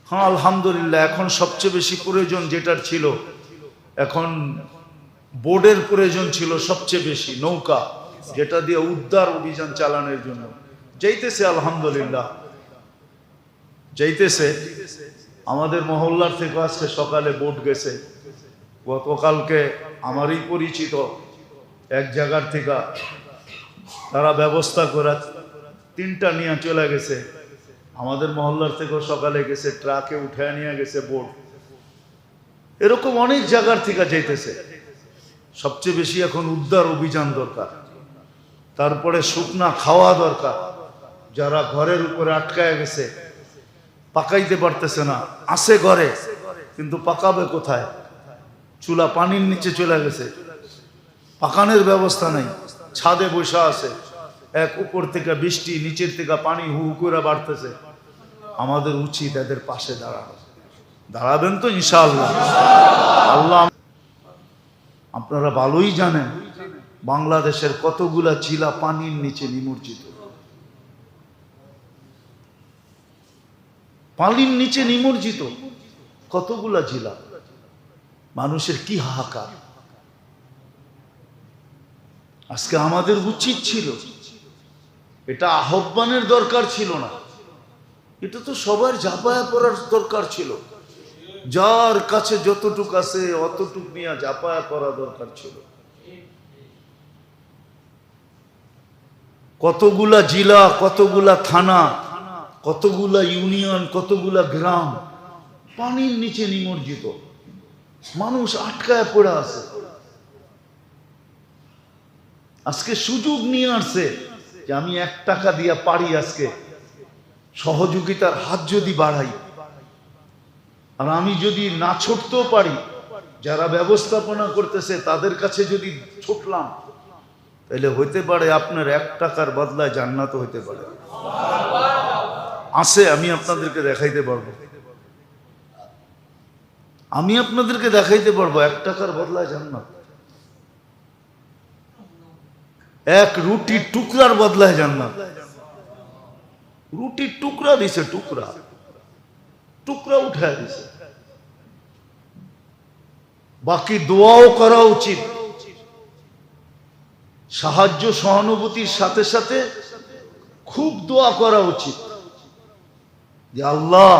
হ্যাঁ আলহামদুলিল্লাহ, এখন সবচেয়ে বেশি প্রয়োজন যেটার ছিল, এখন বোর্ডের প্রয়োজন ছিল সবচেয়ে বেশি, নৌকা যেটা দিয়ে উদ্ধার অভিযান চালানোর জন্য যাইতেছে। আলহামদুলিল্লাহ যাইতেছে। আমাদের মহল্লার থেকে আজকে সকালে বোট গেছে। গতকালকে আমারই পরিচিত এক জায়গার থেকে তারা ব্যবস্থা করে 3টা নিয়ে চলে গেছে। আমাদের মহল্লার থেকেও সকালে গেছে, ট্রাকে উঠে নিয়ে গেছে বোট। এরকম অনেক জায়গার থেকে যাইতেছে। সবচেয়ে বেশি এখন উদ্ধার অভিযান দরকার, তারপরে শুকনা খাওয়া দরকার। যারা ঘরের উপরে আটকায় গেছে, পাকাইতে পারতেছে না, আসে ঘরে কিন্তু পাকাবে কোথায়? চুলা পানির নিচে চলে গেছে, পাকানোর ব্যবস্থা নেই, ছাদে বসা আছে, এক উপর থেকে বৃষ্টি, নিচের থেকে পানি হু হু করে বাড়তেছে। আমাদের উচিত এদের পাশে দাঁড়ানো। দাঁড়াবেন তো ইনশাআল্লাহ? আল্লাহ, আপনারা ভালোই জানেন বাংলাদেশের কতগুলা জিলা পানির নিচে নিমজ্জিত। পানির নিচে নিমজ্জিত কতগুলা জিলা। মানুষের কি হাহাকার। আজকে আমাদের উচিত ছিল, এটা আহ্বানের দরকার ছিল না, এটা তো সবার ঝাঁপায়া পড়ার দরকার ছিল। যার কাছে যতটুক আছে অতটুক নিয়ে ঝাঁপায়া পড়া দরকার ছিল। কতগুলা জেলা, কতগুলা থানা, কতগুলা ইউনিয়ন, কতগুলা গ্রাম পানির নিচে নিমজ্জিত, মানুষ আটকায় পড়ে আছে। আজকে সুযোগ নিয়ে আসছে যে আমি 1 টাকা দিয়া পারি, আজকে সহযোগিতার হাত যদি বাড়াই, আর আমি যদি না ছুটতেও পারি, যারা ব্যবস্থাপনা করতেছে তাদের কাছে যদি ছুটলাম, তাহলে হইতে পারে আপনার 1 টাকার বদলায় জান্নাত হইতে পারে। আছে, আমি আপনাদেরকে দেখাইতে পারবো, আমি আপনাদেরকে দেখাইতে পারবো 1 টাকার বদলায় জান্নাত। 1 রুটির টুকরার বদলায় জান্নাত। রুটির টুকরা দিছে, টুকরা টুকরা উঠায় দিছে। বাকি দোয়াও করা উচিত, সাহায্য সহানুভূতির সাথে সাথে খুব দোয়া করা উচিত যে আল্লাহ,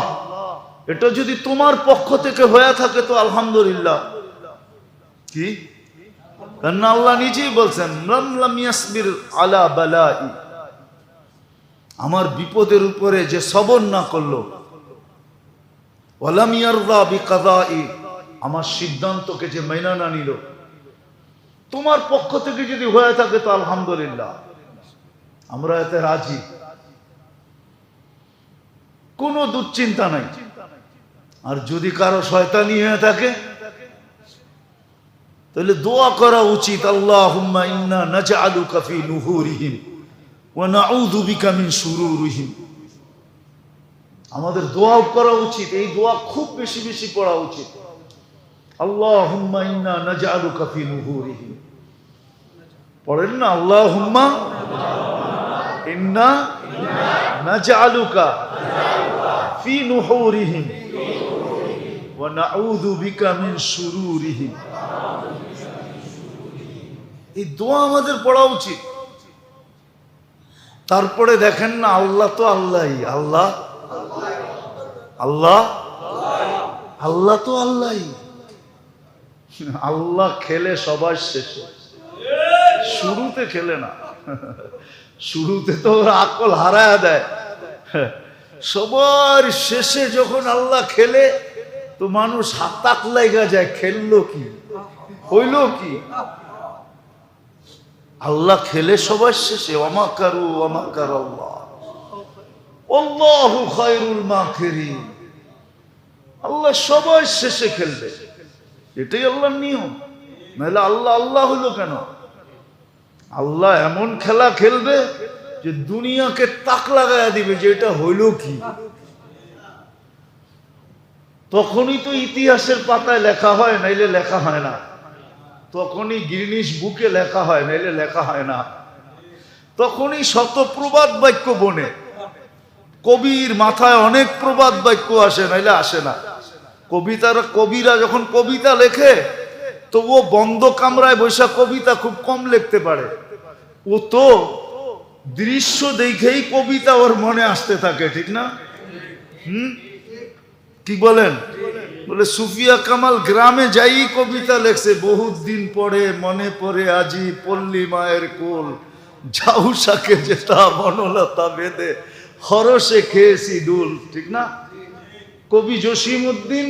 এটা যদি তোমার পক্ষ থেকে হয়ে থাকে তো আলহামদুলিল্লাহ। কি? কারণ আল্লাহ নিজেই বলছেন, লাম ইয়াসবির আলা বালাই, আমার বিপদের উপরে যে সবর না করলো, ওয়ালাম ইয়ারদা বিকাদাই, আমার সিদ্ধান্তকে যে মেনে না নিল, তোমার পক্ষ থেকে যদি হয়ে থাকে তো আলহামদুলিল্লাহ, আমরা এতে রাজি, কোনো দুশ্চিন্তা নাই। আর যদি কারো শয়তানি হয়ে থাকে তাহলে দোয়া করা উচিত, আল্লাহুম্মা ইন্না নাজআলুকা ফি নুহুরিহিম ওয়া নাউযু বিকা মিন শুরুরিহিম। আমাদের দোয়া করা উচিত, এই দোয়া খুব বেশি বেশি পড়া উচিত। আল্লাহুম্মা ইন্না নাজআলুকা ফি নুহুরিহিম, পড়েন না? আল্লাহুম্মা ইন্না নাজআলুকা ফি নুহুরিহিম ওয়া নাউযু বিকা মিন শুরুরিহিম। এই দোয়া আমাদের পড়া উচিত। তারপরে দেখেন না, আল্লাহ তো আল্লাহই, আল্লাহ আল্লাহ আল্লাহ তো আল্লাহই। আল্লাহ খেলে সবার শেষে, শুরুতে খেলে না। শুরুতে তো ওরা আকল হারায় দেয়, সবার শেষে যখন আল্লাহ খেলে তো মানুষ হাতাক লাগা যায়, খেললো কি, হইল কি? আল্লাহ খেলে সবার শেষে, ওয়ামাকারু ওয়ামাকারাল্লাহ আল্লাহু খায়রুল মাকিরিন। আল্লাহ সবার শেষে খেলবে, এটাই আল্লাহর নিয়ম। নাহলে আল্লাহ আল্লাহ হলো কেন? আল্লাহ এমন খেলা খেলবে যে দুনিয়াকে তাক লাগায়া দিবে যে এটা হইল কি। তখনই তো ইতিহাসের পাতায় লেখা হয়, নাইলে লেখা হয় না। তখনই গিনিস বুকে লেখা হয়, নাইলে লেখা হয় না। তখনই শত প্রবাদ বাক্য বনে, কবির মাথায় অনেক প্রবাদ বাক্য আসে, নাইলে আসে না। কবিরা যখন কবিতা লেখে তো ও বন্ধ কামরায় বৈশা কবিতা খুব কম লিখতে পারে। ও তো দৃশ্য দেখেই কবিতা ওর মনে আসতে থাকে, ঠিক না? কি বলেন? বলে সুফিয়া কামাল গ্রামে যাই কবিতা লেখছে, বহুত দিন পরে মনে পড়ে আজি পল্লী মায়ের কোল, ঝাউসাকে যেতা বনলতা বেঁধে হরসে খেয়েছি দুল, ঠিক না? কবি জসিম উদ্দিন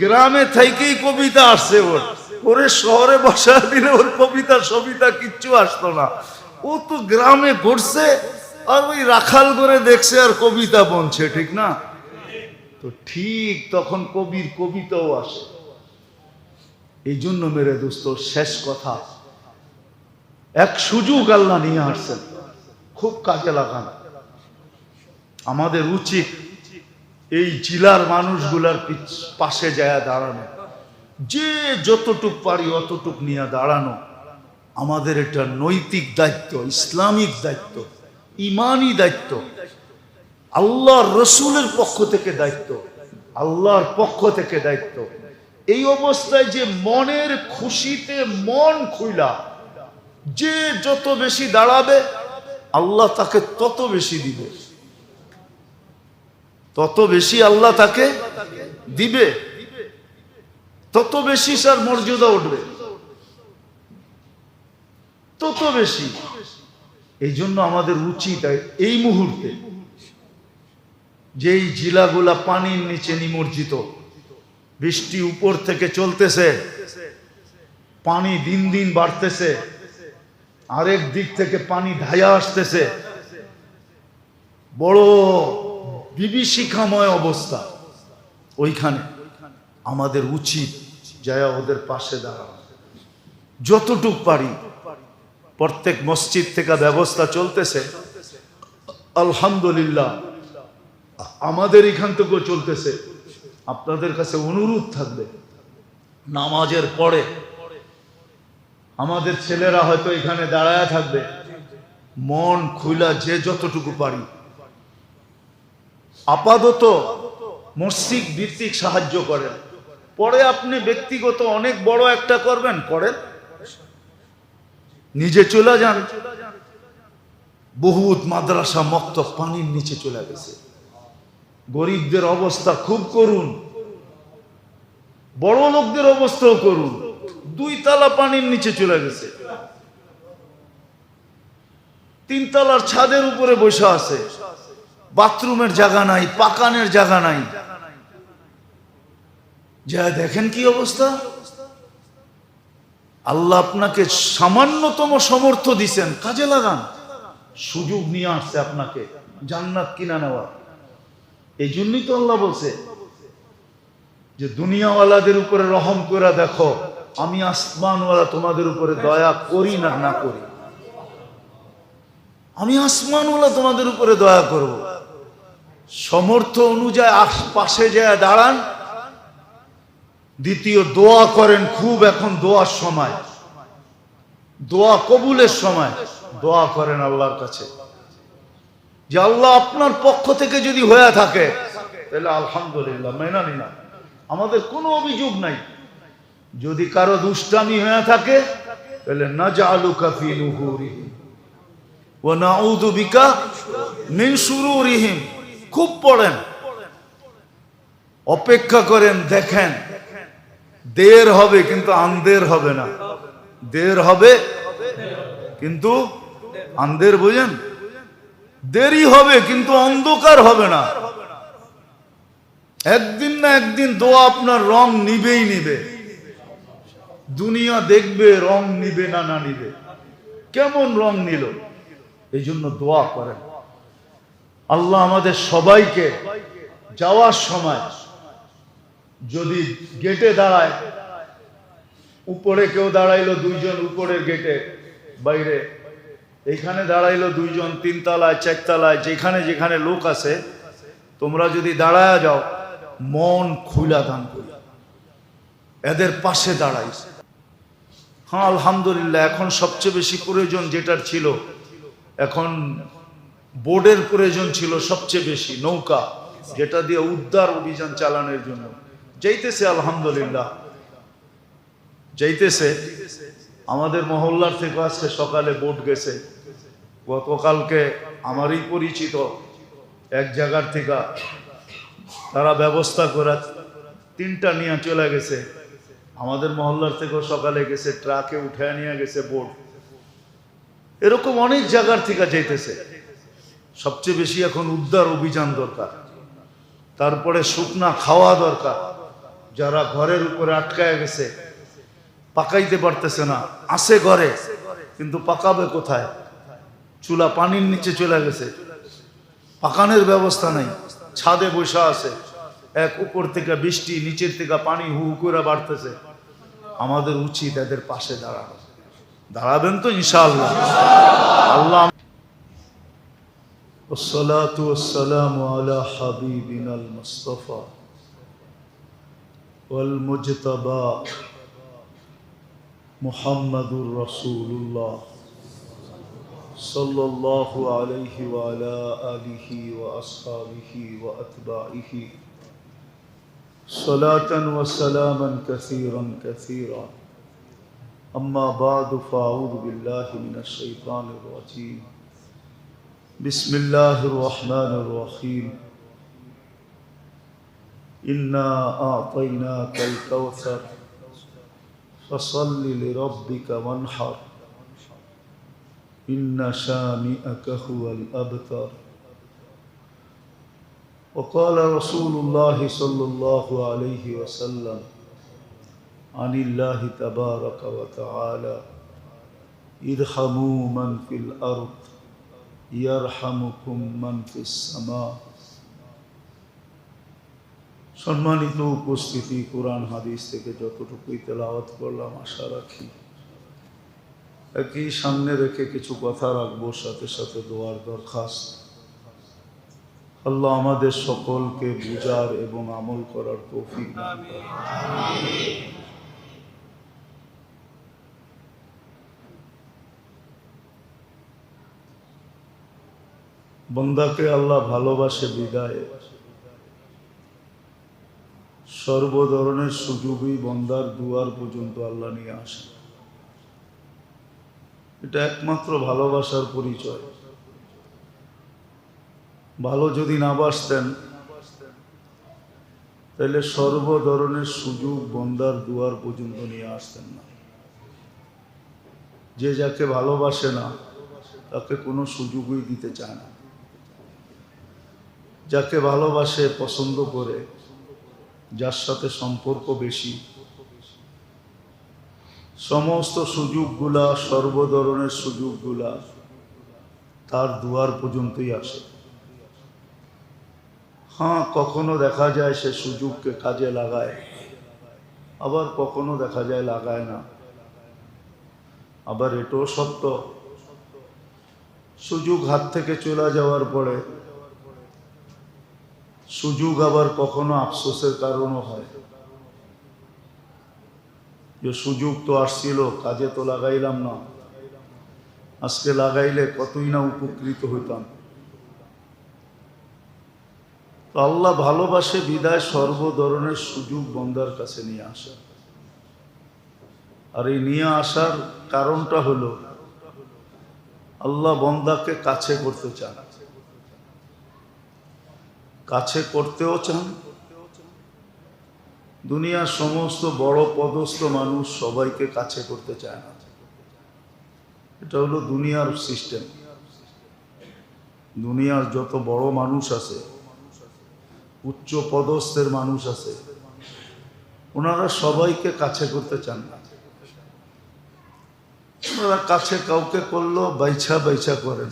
গ্রামে থেকেই কবিতা আসছে ওর, ওরে শহরে বসা দিলে ওর কবিতা সবিতা কিচ্ছু আসতো না। ও তো গ্রামে ঘুরছে আর ওই রাখাল করে দেখছে আর কবিতা বনছে, ঠিক না? তো ঠিক তখন কবির কবিতাও আসে। এই জন্য মেরে দোস্ত, শেষ কথা, এক সুযোগ আল্লাহ নিয়ে আসছেন, খুব কাজে লাগান। আমাদের উচিত এই জেলার মানুষগুলার পাশে যায় দাঁড়ানো, যে যতটুক পারি অতটুক নিয়ে দাঁড়ানো আমাদের এটা নৈতিক দায়িত্ব, ইসলামিক দায়িত্ব, ইমানি দায়িত্ব, আল্লাহর রসুলের পক্ষ থেকে দায়িত্ব, আল্লাহর পক্ষ থেকে দায়িত্ব। এই অবস্থায় যে মনের খুশিতে মন খুইলা যে যত বেশি দাঁড়াবে আল্লাহ তাকে তত বেশি দিবে, তত বেশি আল্লাহ তাকে দিবে, তত বেশি তার মর্যাদা উঠবে, তত বেশি। এই জন্য আমাদের উচিত এই মুহূর্তে যেই জেলাগুলা পানির নিচে নিমজ্জিত, বৃষ্টি উপর থেকে চলতেছে, পানি দিন দিন বাড়তেছে, আরেক দিক থেকে পানি ধায়া আসতেছে, বড় বিভীষিকাময় অবস্থা, ওইখানে আমাদের উচিত যায় ওদের পাশে দাঁড়ানো, যতটুক পারি। প্রত্যেক মসজিদ থেকে ব্যবস্থা চলতেছে আলহামদুলিল্লাহ, আমাদের এখান থেকেও চলতেছে। আপনাদের কাছে অনুরোধ থাকবে, নামাজের পরে আমাদের ছেলেরা হয়তো এখানে দাঁড়ায় থাকবে, মন খুইলা যে যতটুকু পারি আপাতত মসজিদ ভিত্তিক সাহায্য করেন। পরে আপনি ব্যক্তিগত অনেক বড় একটা করবেন, করেন, নিজে চলে যান। বহুত মাদ্রাসা মক্তব পানির নিচে চলে গেছে, গরিবদের অবস্থা খুব করুন, বড় লোকদের অবস্থাও করুন, 2 তলা পানির নিচে চলে গেছে, 3 তলার ছাদের উপরে বসে আছে, বাথরুমের জায়গা নাই, পাকানের জায়গা নাই। যা দেখেন কি অবস্থা। আল্লাহ আপনাকে সামান্যতম সমর্থ দিছেন, কাজে লাগান। সুযোগ নিয়ে আসছে আপনাকে জান্নাত কিনা নেওয়া। এই জন্যই তো আল্লাহ বলছে যে দুনিয়াওয়ালাদের উপরে রহম করে দেখো, আমি আসমানওয়ালা তোমাদের উপরে দয়া করি না না করি। আমি আসমানওয়ালা তোমাদের উপরে দয়া করব। সমর্থ অনুযায়ী পাশে যায় দাঁড়ান। দ্বিতীয়, দোয়া করেন খুব, এখন দোয়ার সময়, দোয়া কবুলের সময়। দোয়া করেন আল্লাহর কাছে যে আল্লাহ আপনার পক্ষ থেকে যদি হয়ে থাকে তাহলে আলহামদুলিল্লাহ, মেনে নিলাম, আমাদের কোনো অভিযোগ নাই। যদি কারো দুষ্টামি হয়ে থাকে তাহলে নাজআলুকা ফি নুহুরিহিম ওয়া নাউযু বিকা মিন শুরুরিহিম। খুব পড়েন, অপেক্ষা করেন, দেখেন, দের হবে কিন্তু আন্দের হবে না, দের হবে কিন্তু আন্দের, বুঝেন, দেরি হবে কিন্তু অন্ধকার হবে না। একদিন না একদিন দোয়া আপনার রং নিবেই নিবে, দুনিয়া দেখবে রং নিবে না না নিবে, কেমন রং নিল। এই জন্য দোয়া করেন। আল্লাহ আমাদের সবাইকে যাওয়ার সময় যদি গেটে দাঁড়ায়, উপরে কেউ দাঁড়াইলো 2 জন উপরের গেটে, বাইরে এইখানে দাঁড়াইলো 2 জন, 3 তলায় 4 তলায়, যেখানে যেখানে লোক আছে, তোমরা যদি দাঁড়ায় যাও, মন খুলা দান করি, এদের পাশে দাঁড়াইস। হ্যাঁ আলহামদুলিল্লাহ, এখন সবচেয়ে বেশি প্রয়োজন যেটার ছিল, এখন বোর্ডের প্রয়োজন ছিল সবচেয়ে বেশি, নৌকা যেটা দিয়ে উদ্ধার অভিযান চালানোর জন্য। যাইতেছে আলহামদুলিল্লাহ, যাইতেছে। আমাদের মহল্লার থেকে আজকে সকালে বোট গেছে। গতকালকে আমারই পরিচিত এক জায়গার থেকে তারা ব্যবস্থা করে 3টা নিয়ে চলে গেছে। আমাদের মহল্লার থেকেও সকালে গেছে, ট্রাকে উঠে নিয়ে গেছে বোট। এরকম অনেক জায়গার থেকে যাইতেছে। সবচেয়ে বেশি এখন উদ্ধার অভিযান দরকার, তারপরে শুকনা খাওয়া দরকার। যারা ঘরের উপরে আটকায় গেছে, পাকাইতে পারতেছে না, আসে ঘরে কিন্তু পাকাবে কোথায়? চুলা পানির নিচে চলে গেছে, পাকানোর ব্যবস্থা নাই, ছাদে বসা আছে। এক উপর থেকে বৃষ্টি, নিচের থেকে পানি হু হু করে বাড়তেছে। আমাদের উচিত এদের পাশে দাঁড়ানো। দাঁড়াবেন তো ইনশাআল্লাহ? আল্লাহ। والصلاة والسلام على حبيبنا المصطفى والمجتبى محمد رسول الله صلى الله عليه وعلى آله وأصحابه وأتباعه صلاة وسلاما كثيرا كثيرا. أما بعد فأعوذ بالله من الشيطان الرجيم. بسم الله الرحمن الرحيم. إنا أعطيناك الكوثر فصل لربك وانحر إن شانئك هو الأبتر. وقال رسول الله صلى الله عليه وسلم عن الله تبارك وتعالى ارحموا من في الأرض ইয়ারহামুকুম মান ফিস সামা। সম্মানিত উপস্থিতি, কোরআন হাদিস থেকে যতটুকুই তেলাওয়াত করলাম আশা রাখি একই সামনে রেখে কিছু কথা রাখবো, সাথে সাথে দোয়ার দরখাস্ত। আল্লাহ আমাদের সকলকে বুঝার এবং আমল করার তৌফিক দান করেন। বন্দাকে আল্লাহ ভালোবাসে বিদায় সর্ব ধরনের সুযোগই বন্দার দুয়ার পর্যন্ত আল্লাহ নিয়ে আসে। এটা একমাত্র ভালোবাসার পরিচয়। ভালো যদি না বাসতেন তাহলে সর্ব ধরনের সুযোগ বন্দার দুয়ার পর্যন্ত নিয়ে আসতেন না। যে যাকে ভালোবাসে না তাকে কোনো সুযোগই দিতে চায় না। যাকে ভালোবাসে, পছন্দ করে, যার সাথে সম্পর্ক বেশি, সমস্ত সুযোগগুলা, সর্ব ধরনের সুযোগগুলা তার দুয়ার পর্যন্তই আসে। হ্যাঁ, কখনো দেখা যায় সে সুযোগকে কাজে লাগায়, আবার কখনো দেখা যায় লাগায় না। আবার এটাও সত্য, সুযোগ হাত থেকে চলে যাওয়ার পরে সুযোগ আবার কখনো আফসোসের কারণও হয় যে সুযোগ তো আসছিল, কাজে তো লাগাইলাম না, আজকে লাগাইলে কতই না উপকৃত হইতাম। তো আল্লাহ ভালোবাসে বিদায় সর্ব ধরনের সুযোগ বন্দার কাছে নিয়ে আসে। আর এই নিয়ে আসার কারণটা হলো আল্লাহ বন্দাকে কাছে করতে চান, কাছে করতেও চান। দুনিয়ার সমস্ত বড় পদস্থ মানুষ সবাইকে কাছে করতে চায় না। এটা হলো দুনিয়ার সিস্টেম। দুনিয়ার যত বড় মানুষ আছে, উচ্চ পদস্থের মানুষ আছে, ওনারা সবাইকে কাছে করতে চান না। ওনারা কাছে কাউকে করলো বাইছা বাইছা করেন।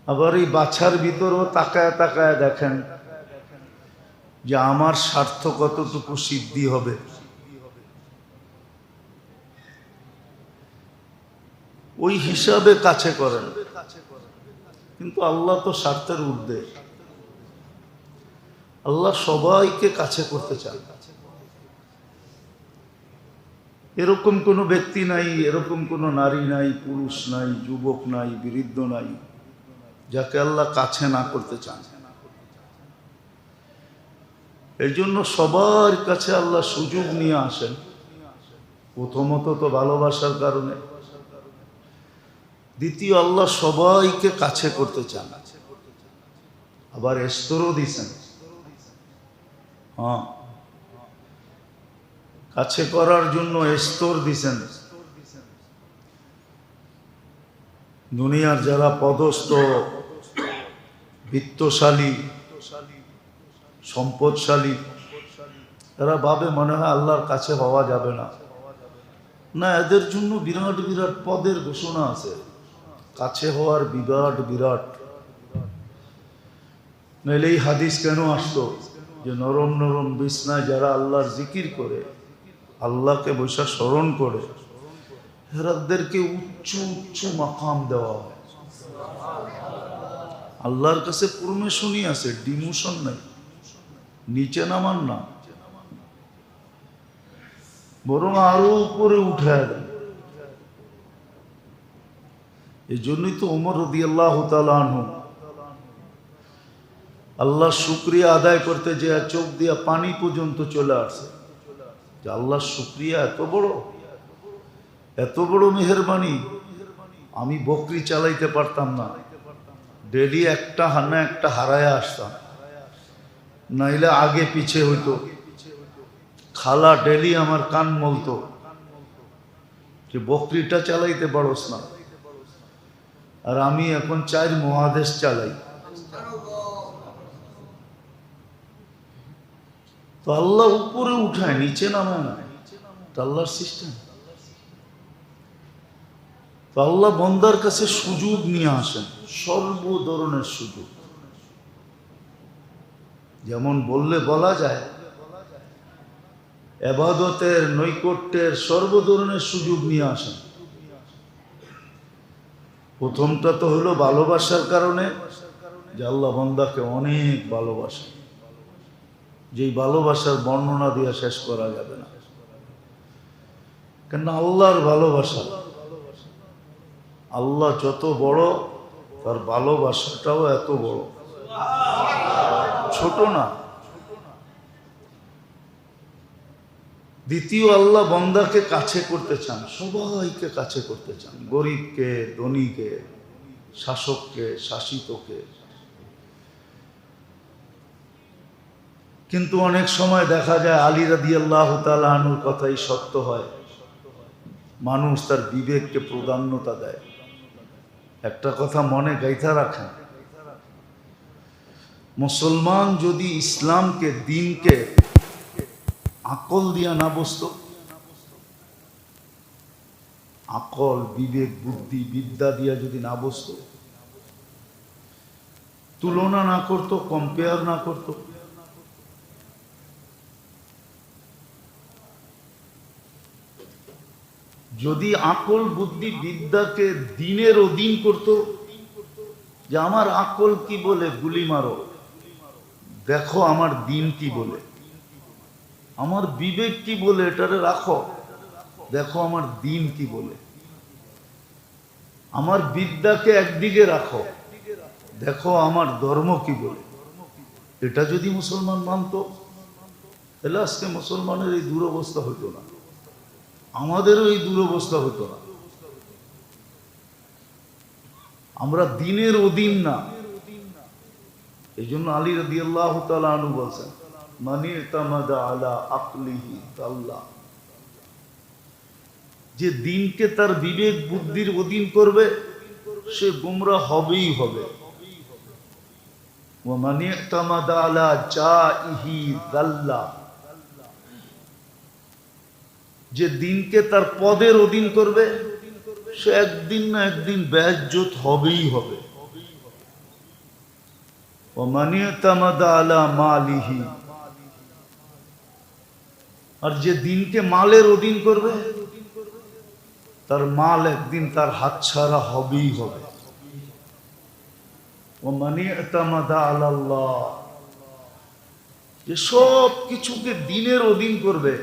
আবার এই বাছার ভিতরেও তাকায় তাকায় দেখেন যে আমার স্বার্থ কতটুকু সিদ্ধি হবে। ওই হিসাবে কাছে করেন, কিন্তু আল্লাহ তো স্বার্থের ঊর্ধ্বে। আল্লাহ সবাইকে কাছে করতে চান। এরকম কোনো ব্যক্তি নাই, এরকম কোনো নারী নাই, পুরুষ নাই, যুবক নাই, বৃদ্ধ নাই, যাকে আল্লাহ কাছে না করতে চান। এই জন্য সবার কাছে আল্লাহ সুযোগ নিয়ে আসেন। প্রথমত তো ভালোবাসার কারণে, দ্বিতীয় আল্লাহ সবাইকে কাছে করতে চান। আবার স্তরও দিছেন। হ্যাঁ, কাছে করার জন্য স্তর দিছেন। দুনিয়ার যারা পদস্থ, বিত্তশালী, সম্পদশালী, এরা ভাবে মনে হয় আল্লাহর কাছে হওয়া যাবে না। না, এদের জন্য বিরাট বিরাট পদের ঘোষণা আছে, কাছে হওয়ার বিরাট বিরাট। নইলে এই হাদিস কেন আসতো যে নরম নরম বিছনায় যারা আল্লাহর জিকির করে, আল্লাহকে বৈশা স্মরণ করে, এরাদেরকে উচ্চ উচ্চ মাকাম দেওয়া হয়। আল্লাহর কাছে পারমিশনই আছে, ডিমোশন নাই, নিচে নামান না, বরং আরো উপরে উঠে দেন। এই জন্যই তো ওমর রাদিয়াল্লাহু তাআলা আনহু আল্লাহ শুকরিয়া আদায় করতে যে চোখ দিয়া পানি পর্যন্ত চলে আসে, যে আল্লাহ শুকরিয়া এত বড় মেহেরবানি। আমি বকরি চালাইতে পারতাম না, ডেলি একটা হানা একটা হারায় আসতাম, নাইলে আগে পিছে হইতো। খালা ডেলি আমার কান মলতো যে বকরিটা চালাইতে পারোস না, আর আমি এখন 4 মহাদেশ চালাই। তো আল্লাহ উপরে উঠায়, নিচে নামায় না, আল্লাহর সিস্টেম। তো আল্লাহ বন্দার কাছে সুযোগ নিয়ে আসেন, সর্ব ধরনের সুযোগ। যেমন বললে বলা যায়, ইবাদতের, নৈকট্যের সর্ব ধরনের সুযোগ নিয়ে আসেন। প্রথমটা তো হলো ভালোবাসার কারণে, যে আল্লাহ বন্দাকে অনেক ভালোবাসে, যেই ভালোবাসার বর্ণনা দিয়ে শেষ করা যাবে না। কেন আল্লাহর ভালোবাসা, আল্লাহ যত বড়, তার ভালোবাসাটাও এত বড়, ছোট না। দ্বিতীয়, আল্লাহ বন্দাকে কাছে করতে চান, সবাইকে কাছে করতে চান, গরিবকে, ধনীকে, শাসককে, শাসিতকে। কিন্তু অনেক সময় দেখা যায় আলী রাদিয়াল্লাহু তাআলা আনহুর কথাই সত্য হয়, মানুষ তার বিবেককে প্রাধান্যতা দেয়। একটা কথা মনে গাইথা রাখেন, মুসলমান যদি ইসলামকে, দ্বীনকে আকল দিয়া না বসত, আকল, বিবেক, বুদ্ধি, বিদ্যা দিয়া যদি না বসত, তুলনা না করত, কম্পেয়ার না করত, যদি আকল, বুদ্ধি, বিদ্যাকে দ্বীনের অধীন করত, যে আমার আকল কি বলে গুলি মারো, দেখো আমার দ্বীন কি বলে, আমার বিবেক কি বলে এটারে রাখো, দেখো আমার দ্বীন কি বলে, আমার বিদ্যাকে একদিকে রাখো, দেখো আমার ধর্ম কি বলে। এটা যদি মুসলমান মানত, তাহলে আজকে মুসলমানের এই দুরবস্থা হইতো না, আমাদেরও এই দুরবস্থা হতো না। আমরা দ্বীনের অধীন না। এই জন্য আলী রাদিয়াল্লাহু তাআলা আনহু বলছেন, মান ইতামাদা আলা আকলিহি তাল্লাহ, যে দ্বীনকে তার বিবেক বুদ্ধির অধীন করবে, সে গোমরাহ হবেই হবে। ওয়া মান ইতামাদা আলা জাইহি যাল্লা, যে দ্বীনকে তার পদের অধীন করবে, সে একদিন না একদিন বেইজ্জত হবেই হবে। ওয়া মান ইতামাদা আলা মালিহি, আর যে দ্বীনকে মালের অধীন করবে, তার মাল একদিন তার হাতছাড়া হবেই হবে। ওয়া মান ইতামাদা আলাল্লাহ, যে সব কিছুকে দ্বীনের অধীন করবে,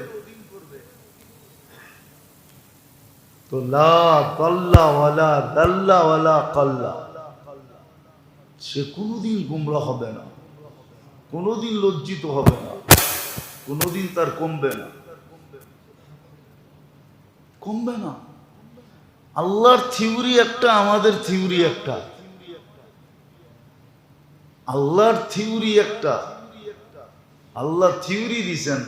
তো লা দাল্লা ওয়ালা দাল্লা ওয়ালা কাল্লা, সে কোনোদিন গুমরা হবে না, কোনোদিন লজ্জিত হবে না, কোনোদিন তার কমবে না, কমবে না। আল্লাহর থিওরি একটা, আমাদের থিওরি একটা। আল্লাহর থিওরি একটা। আল্লাহ থিওরি দিছেন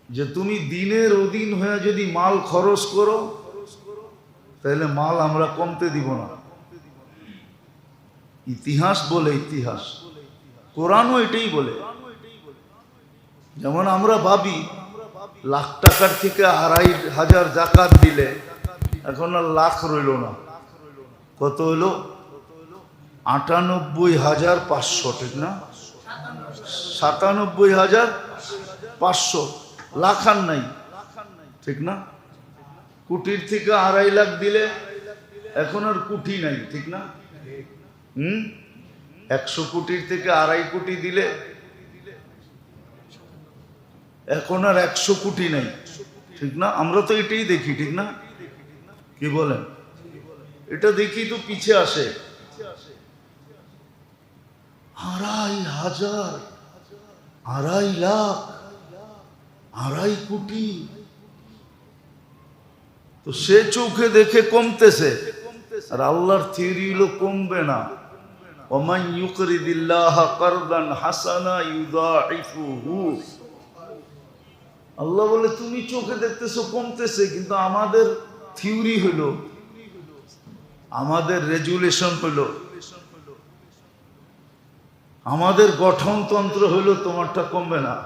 যে তুমি দিনের অধীন হয়ে যদি মাল খরচ করো তাহলে মাল আমরা কমতে দিব না। ইতিহাস বলে, ইতিহাস, কোরআনও এটাই বলে। যেমন আমরা ভাবি লাখ টাকার থেকে 2,500 জাকাত দিলে এখন আর লাখ রইল না, কত হইল? 98,500, ঠিক না? 97,500, লাখ আর নাই, ঠিক না? কোটির থেকে 2.5 লাখ দিলে এখন আর কোটি নাই, ঠিক না? 100 কোটির থেকে 2.5 কোটি দিলে এখন আর 100 কোটি নাই, ঠিক না? আমরা তো এটাই দেখি, ঠিক না? কি বলেন? এটা দেখি তো পিছে আসে 2,500, 2.5 লাখ, 2.5 কোটি। তো সে চোখে দেখে কমতেছে, আর আল্লাহর থিওরি হলো কমবে না। ওমান ইউকরিদিল্লাহ কারদান হাসানা ইউদাইফুহু। আল্লাহ বলে তুমি চোখে দেখতেছো কমতেছে, কিন্তু আমাদের থিওরি হলো, আমাদের রেজুলেশন হলো, আমাদের গঠনতন্ত্র হলো তোমারটা কমবে না।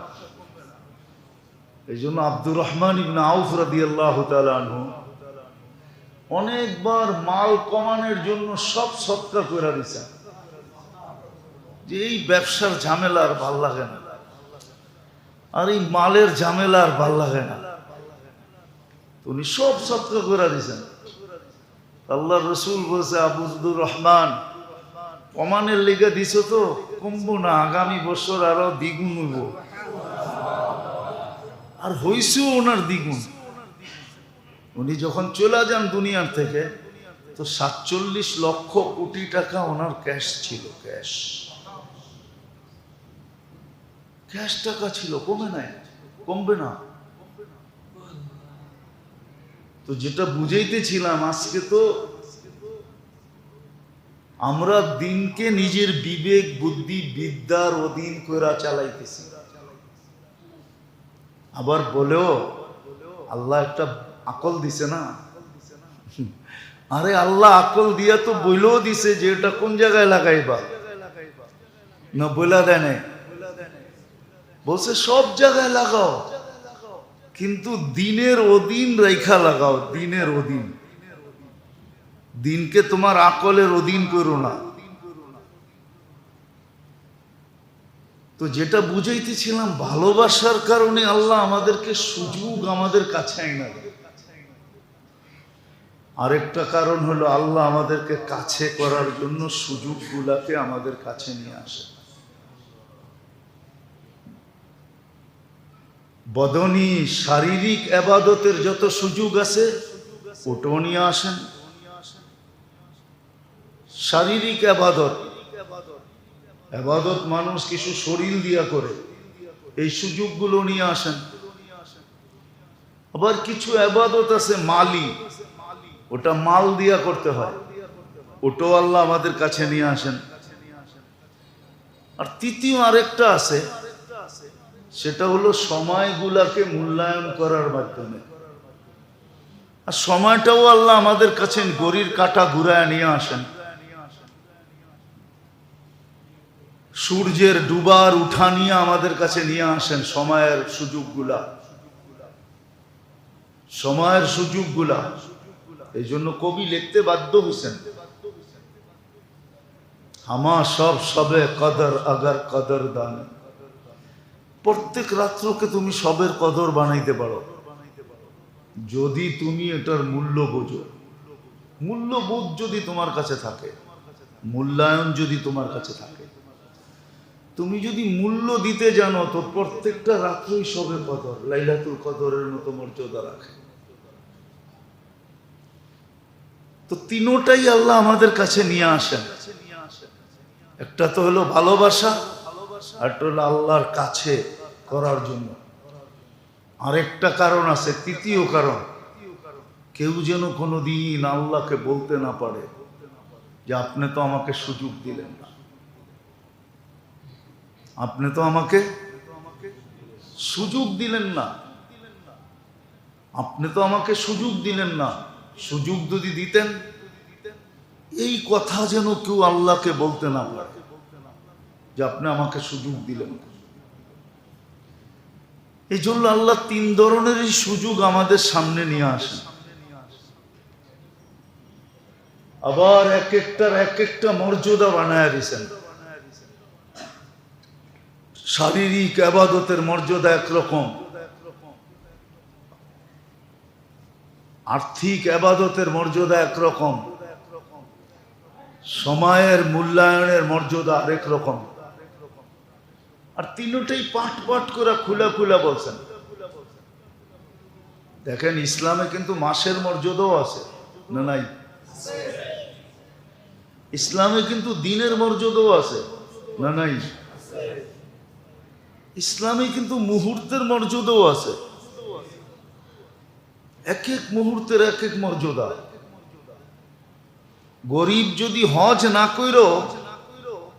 এই জন্য আব্দুর রহমান ইবনে আউফ রাদিয়াল্লাহু তাআলা আনহু অনেকবার মাল কমানোর জন্য সব সৎকা করে দিয়েছেন, যে এই ব্যবসার ঝামেলা আর ভাল লাগে না, আর এই মালের ঝামেলা আর ভাল লাগে না। উনি সব সৎকা করে দিয়েছেন। আল্লাহ রসুল বলছে, আব্দুর রহমান কমানের লেগে দিছো তো, কমবো না, আগামী বছর আরো দ্বিগুণ হইব। আর হইছেও ওনার দ্বিগুণ। উনি যখন চলে যান দুনিয়ার থেকে, তো 47 লক্ষ কোটি টাকা ওনার ক্যাশ ছিল, ক্যাশ, ক্যাশ টাকা ছিল, কমে নাই, কমবে না। তো যেটা বুঝাইতেছিলাম, আজকে তো আমরা দিনকে নিজের বিবেক বুদ্ধি বিদ্যার অধীন করে চালাইতেছি। আবার বলেও আল্লাহ একটা আকল দিছে না? আরে আল্লাহ আকল দিয়া তো বইলেও দিছে যে এটা কোন জায়গায় লাগাইবা, না বইলা দেয় নাই, বলছে সব জায়গায় লাগাও, কিন্তু দিনের অধীন রেখা লাগাও, দিনের অধীন। দিনকে তোমার আকলের অধীন করো না। তো যেটা বুঝাইতেছিলাম, ভালোবাসার কারণে আল্লাহ আমাদেরকে সুযোগ আমাদের কাছে আইনা দেয়। আরেকটা কারণ হলো আল্লাহ আমাদেরকে কাছে করার জন্য সুযোগগুলাকে আমাদের কাছে নিয়ে আসে। বদনী শারীরিক ইবাদতের যত সুযোগ আছে ওটাও নিয়ে আসেন। শারীরিক ইবাদত, ইবাদত মানুষ কিছু শরীর দিয়া করে, এই সুযোগগুলো নিয়ে আসেন। আবার কিছু ইবাদত আছে মালি, ওটা মাল দিয়া করতে হয়, ওটাও আল্লাহ আমাদের কাছে নিয়ে আসেন। আর তৃতীয় আরেকটা আছে, সেটা হলো সময়গুলাকে মূল্যায়ন করার মাধ্যমে। আর সময়টাও আল্লাহ আমাদের কাছে ঘড়ির কাঁটা ঘুরায় নিয়ে আসেন। সূর্যের ডুবার উঠা নিয়ে আমাদের কাছে নিয়ে আসেন সময়ের সুযোগগুলা, সময়ের সুযোগগুলা। এই জন্য কবি লিখতে বাধ্য হয়েছেন, হামা সব সবে কদর আগর কদর দান। প্রত্যেক রাত্রকে তুমি সবের কদর বানাইতে পারো যদি তুমি এটার মূল্য বোঝো। মূল্যবোধ যদি তোমার কাছে থাকে, মূল্যায়ন যদি তোমার কাছে থাকে, তুমি যদি মূল্য দিতে জানো, তো প্রত্যেকটা রাত্রই সবে কদর, লাইলাতুল কদরের মতো মর্যাদা রাখে। তো তিনোটাই আল্লাহ আমাদের কাছে নিয়ে আসেন। একটা তো হলো ভালোবাসা, আর একটা হলো আল্লাহর কাছে করার জন্য। আরেকটা কারণ আছে, তৃতীয় কারণ, কেউ যেন কোনোদিন আল্লাহকে বলতে না পারে যে আপনি তো আমাকে সুযোগ দিলেন না, আপনি তো আমাকে সুযোগ দিলেন না, আপনি তো আমাকে সুযোগ দিলেন না। সুযোগ যদি দিতেন, এই কথা যেন কেউ আল্লাহকে বলতে না পারে যে আপনি আমাকে সুযোগ দিলেন না। এই জন্য আল্লাহ তিন ধরনেরই সুযোগ আমাদের সামনে নিয়ে আসেন। আবার এক একটার এক একটা মর্যাদা বানায় দিয়েছেন। শারীরিক ইবাদতের মর্যাদা একরকম, আর্থিক ইবাদতের মর্যাদা একরকম, সময়ের মূল্যায়নের মর্যাদা আরেক রকম। আর তিনটাই পাট পাট করে খুলা খুলা বলছেন। দেখেন, ইসলামে কিন্তু মাসের মর্যাদাও আছে না? নাই? ইসলামে কিন্তু দিনের মর্যাদাও আছে না? নাই? ইসলামে কিন্তু মুহূর্তের মর্যাদাও আছে। এক এক মুহূর্তের এক এক মর্যাদা। গরিব যদি হজ না কইরো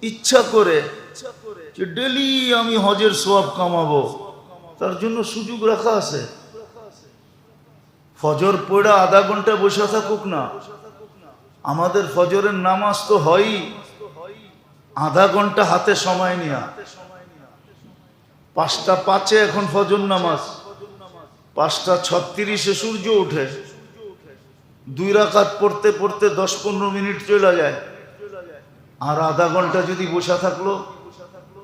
ইচ্ছা করে যে ডেলি আমি হজের সওয়াব কামাবো, তার জন্য সুযোগ রাখা আছে। ফজর পড়া আধা ঘন্টা বসে থাকুক না। আমাদের ফজরের নামাজ তো হয়ই আধা ঘন্টা হাতে সময় নিয়া। 5:05 এখন ফজর নামাজ, 5:36 সূর্য ওঠে। 2 রাকাত পড়তে পড়তে 10-15 মিনিট চলে যায়। আর আধা ঘন্টা যদি বসে থাকলো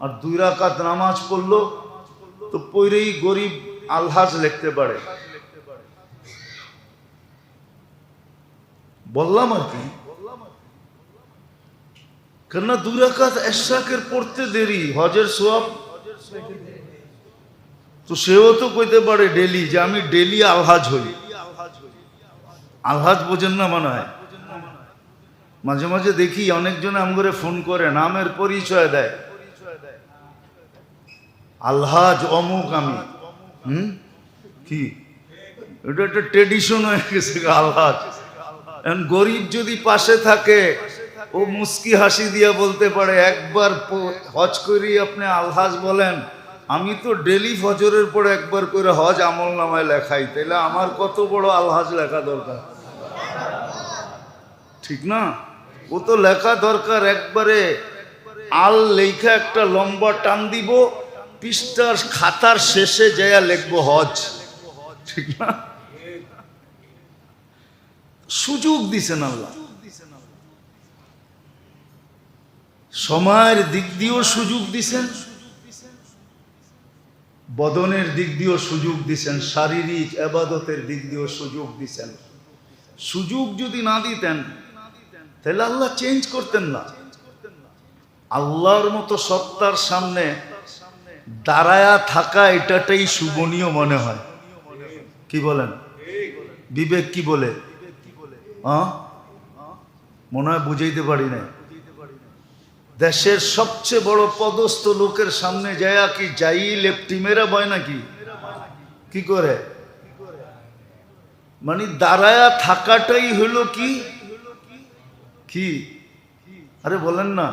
আর 2 রাকাত নামাজ পড়লো, তো পইরেই গরিব আলহাজ লিখতে পারে। বললাম আর কি, কেননা 2 রাকাত ইশরাকের পড়তে দেরি, হজের সওয়াব। তো সেও তো কইতে পারে ডেলি যে আমি ডেলি আলহাজ হই। আলহাজ বোঝেন না মনে হয়? মাঝে মাঝে দেখি অনেকজন আমগরে ফোন করে, নামের পরিচয় দেয়, আলহাজ অমুক আমি। কি এটা একটা ট্রেডিশন হয়ে গেছে আলহাজ। গরিব যদি পাশে থাকে, ও মুস্কি হাসি দিয়ে বলতে পারে, একবার হজ করি আপনি আলহাজ বলেন, আমি তো ডেলি ফজরের পরে একবার করে হজ আমল নামায় লেখাই, তাইলে আমার কত বড় আলহাজ লেখা দরকার, ঠিক না? ও তো লেখা দরকার একবারে আল লেখা একটা লম্বা টান দিব, পৃষ্ঠার খাতার শেষে যাইয়া লিখবো হজ, ঠিক না? সুযোগ দিছেন আল্লাহ। সময়ের দিক দিয়েও সুযোগ দিছেন, বদনের দিক দিয়েও সুযোগ দিছেন, শারীরিক ইবাদতের দিক দিয়েও সুযোগ দিছেন। সুযোগ যদি না দিতেন তাহলে আল্লাহ চেঞ্জ করতেন না। আল্লাহর মতো সত্তার সামনে দাঁড়ায়া থাকা এটাটাই শুভনীয় মনে হয়। কি বলেন? বিবেক কি বলে? মনে হয় বুঝাইতে পারি না। দেশের সবচেয়ে বড় পদস্থ লোকের সামনে যায়া কি যাই লেপটি মেরা বয় নাকি? কি করে? মানে দাঁড়ায়া থাকাটাই হলো কি কি আরে বলেন না,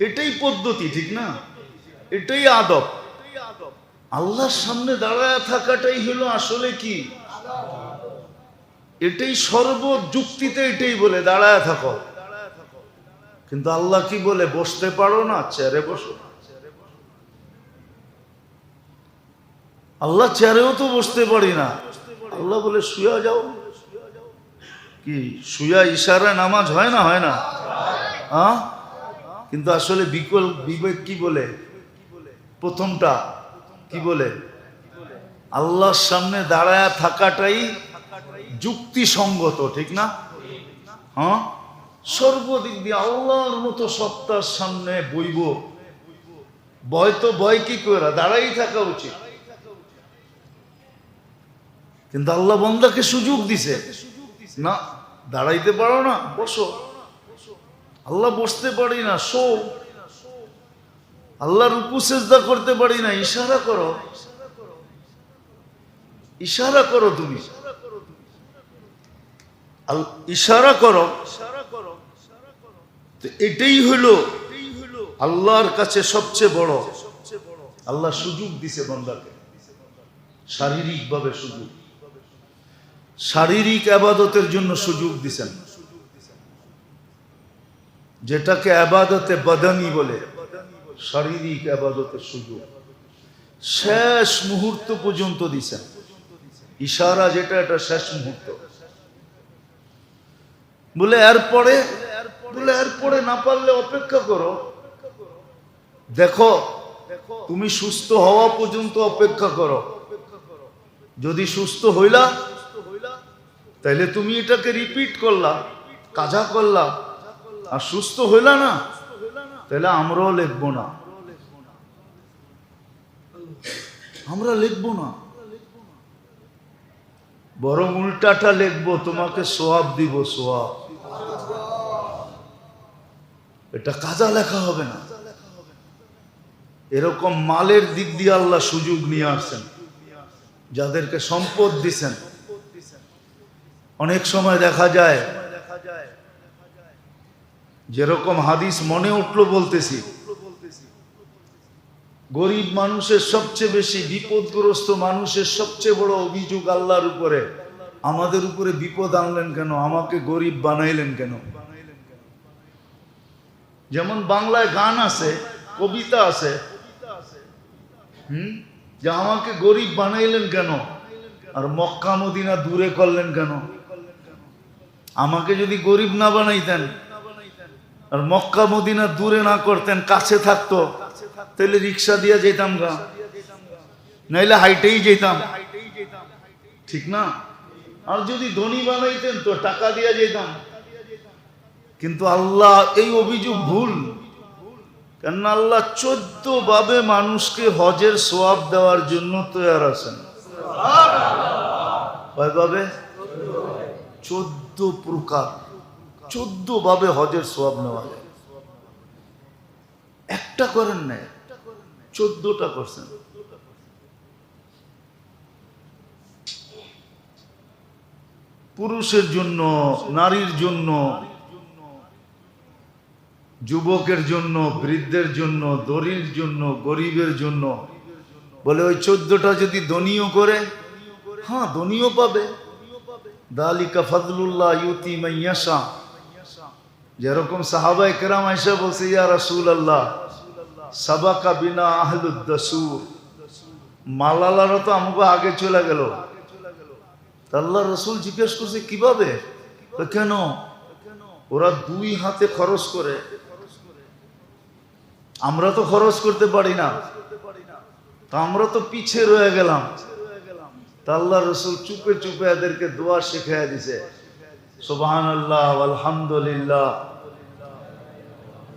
এটাই পদ্ধতি, ঠিক না? এটাই আদব। আল্লাহর সামনে দাঁড়ায়া থাকাটাই হলো আসলে কি, এটাই সর্বযুক্তিতে এটাই বলে দাঁড়ায়া থাকো। কিন্তু আল্লাহ কি বলে? বসতে পারো না, চেয়ারে বসো। আল্লাহ চেয়ারেও তো বসতে পারি না, আল্লাহ বলে শুয়া যাও। কি শুয়া ইশারা নামাজ হয় না? হয় না? কিন্তু আসলে বিবেক কি বলে? প্রথমটা কি বলে? আল্লাহর সামনে দাঁড়ায় থাকাটাই যুক্তিসঙ্গত, ঠিক না? সর্বদিক দিয়ে আল্লাহর মতো সত্তার সামনে বইব, ভয় তো ভয় কি করে, দাঁড়াই থাকা উচিত। কিন্তু আল্লাহ বান্দাকে সুযোগ দিছে, না দাঁড়াইতে পারো না, বসো। আল্লাহ বসতে পারি না, শো। আল্লাহ রুকু সেজদা করতে পারি না, ইশারা করো, ইশারা করো, তুমি ইশারা করো। তো এটাই হলো আল্লাহর কাছে সবচেয়ে বড়। আল্লাহ সুযোগ দিছে বান্দাকে, শারীরিক ভাবে সুযোগ, শারীরিক ইবাদতের জন্য সুযোগ দিছেন, যেটাকে ইবাদতে বদনি বলে, শারীরিক ইবাদতের সুযোগ শেষ মুহূর্ত পর্যন্ত দিছেন। ইশারা যেটা, এটা শেষ মুহূর্ত। বলে এরপরে না পারলে অপেক্ষা করো, দেখো তুমি সুস্থ হওয়া পর্যন্ত অপেক্ষা করো। যদি সুস্থ হইলা তাইলে তুমি এটাকে রিপিট করলা, কাজা করলা। আর সুস্থ হইলা না তাহলে আমরাও লিখবো না, আমরা লিখবো না, বরং উল্টাটা লিখবো, তোমাকে সোয়াব দিব, সোয়াব। এটা কাজা লেখা হবে না। এরকম মালের দিক দিয়ে আল্লাহ সুযোগ নিয়ে আসছেন, যাদেরকে সম্পদ দিছেন। অনেক সময় দেখা যায়, যেরকম হাদিস মনে উঠলো বলতেছি, গরিব মানুষের সবচেয়ে বেশি, বিপদগ্রস্ত মানুষের সবচেয়ে বড় অভিযোগ আল্লাহর উপরে, আমাদের উপরে বিপদ আনলেন কেন, আমাকে গরিব বানাইলেন কেন। যেমন বাংলায় গান আছে, কবিতা আছে, যে আমাকে গরিব বানাইলেন কেন, আর মক্কা মদিনা দূরে করলেন কেন। আমাকে যদি গরিব না বানাইতেন আর মক্কা মদিনা দূরে না করতেন, কাছে থাকতো, তাহলে রিক্সা দিয়ে যেতাম গা, নাইলে হাইটেই যেতাম, ঠিক না? আর যদি ধনী বানাইতেন তো টাকা দিয়ে যেতাম। কিন্তু আল্লাহ এই অভিযোগ ভুল। কেন আল্লাহ 14 ভাবে মানুষকে হজের সোয়াব দেওয়ার জন্য তৈরি আছেন। কয়ভাবে? 14 প্রকার, 14 ভাবে হজের সোয়াব নেওয়া যায়। একটা করেন না, 14টা করছেন। পুরুষের জন্য, নারীর জন্য, যুবকের জন্য, বৃদ্ধের জন্য, দরিদ্রের জন্য, গরিবের জন্য। বলে ওই 14টা যদি ধনীও করে, হ্যাঁ ধনীও পাবে। দালিকা ফাদলুল্লাহ ইউতি মান ইয়াশা। যেরকম সাহাবায়ে কেরাম আয়েশা বলছে, ইয়া রাসূলুল্লাহ সাবাকা বিনা আহলুদ দাসুর। মালালারা তো আমাকে আগে চলে গেল। আল্লাহ রাসূল জিজ্ঞেস করছে কিভাবে? কেন? ওরা 2 হাতে খরচ করে, আমরা তো খরচ করতে পারি না, তা আমরা তো পিছে রয়ে গেলাম। তা আল্লাহ রাসূল চুপে চুপে এদেরকে দোয়া শিখিয়ে দিছে, সুবহানাল্লাহ আলহামদুলিল্লাহ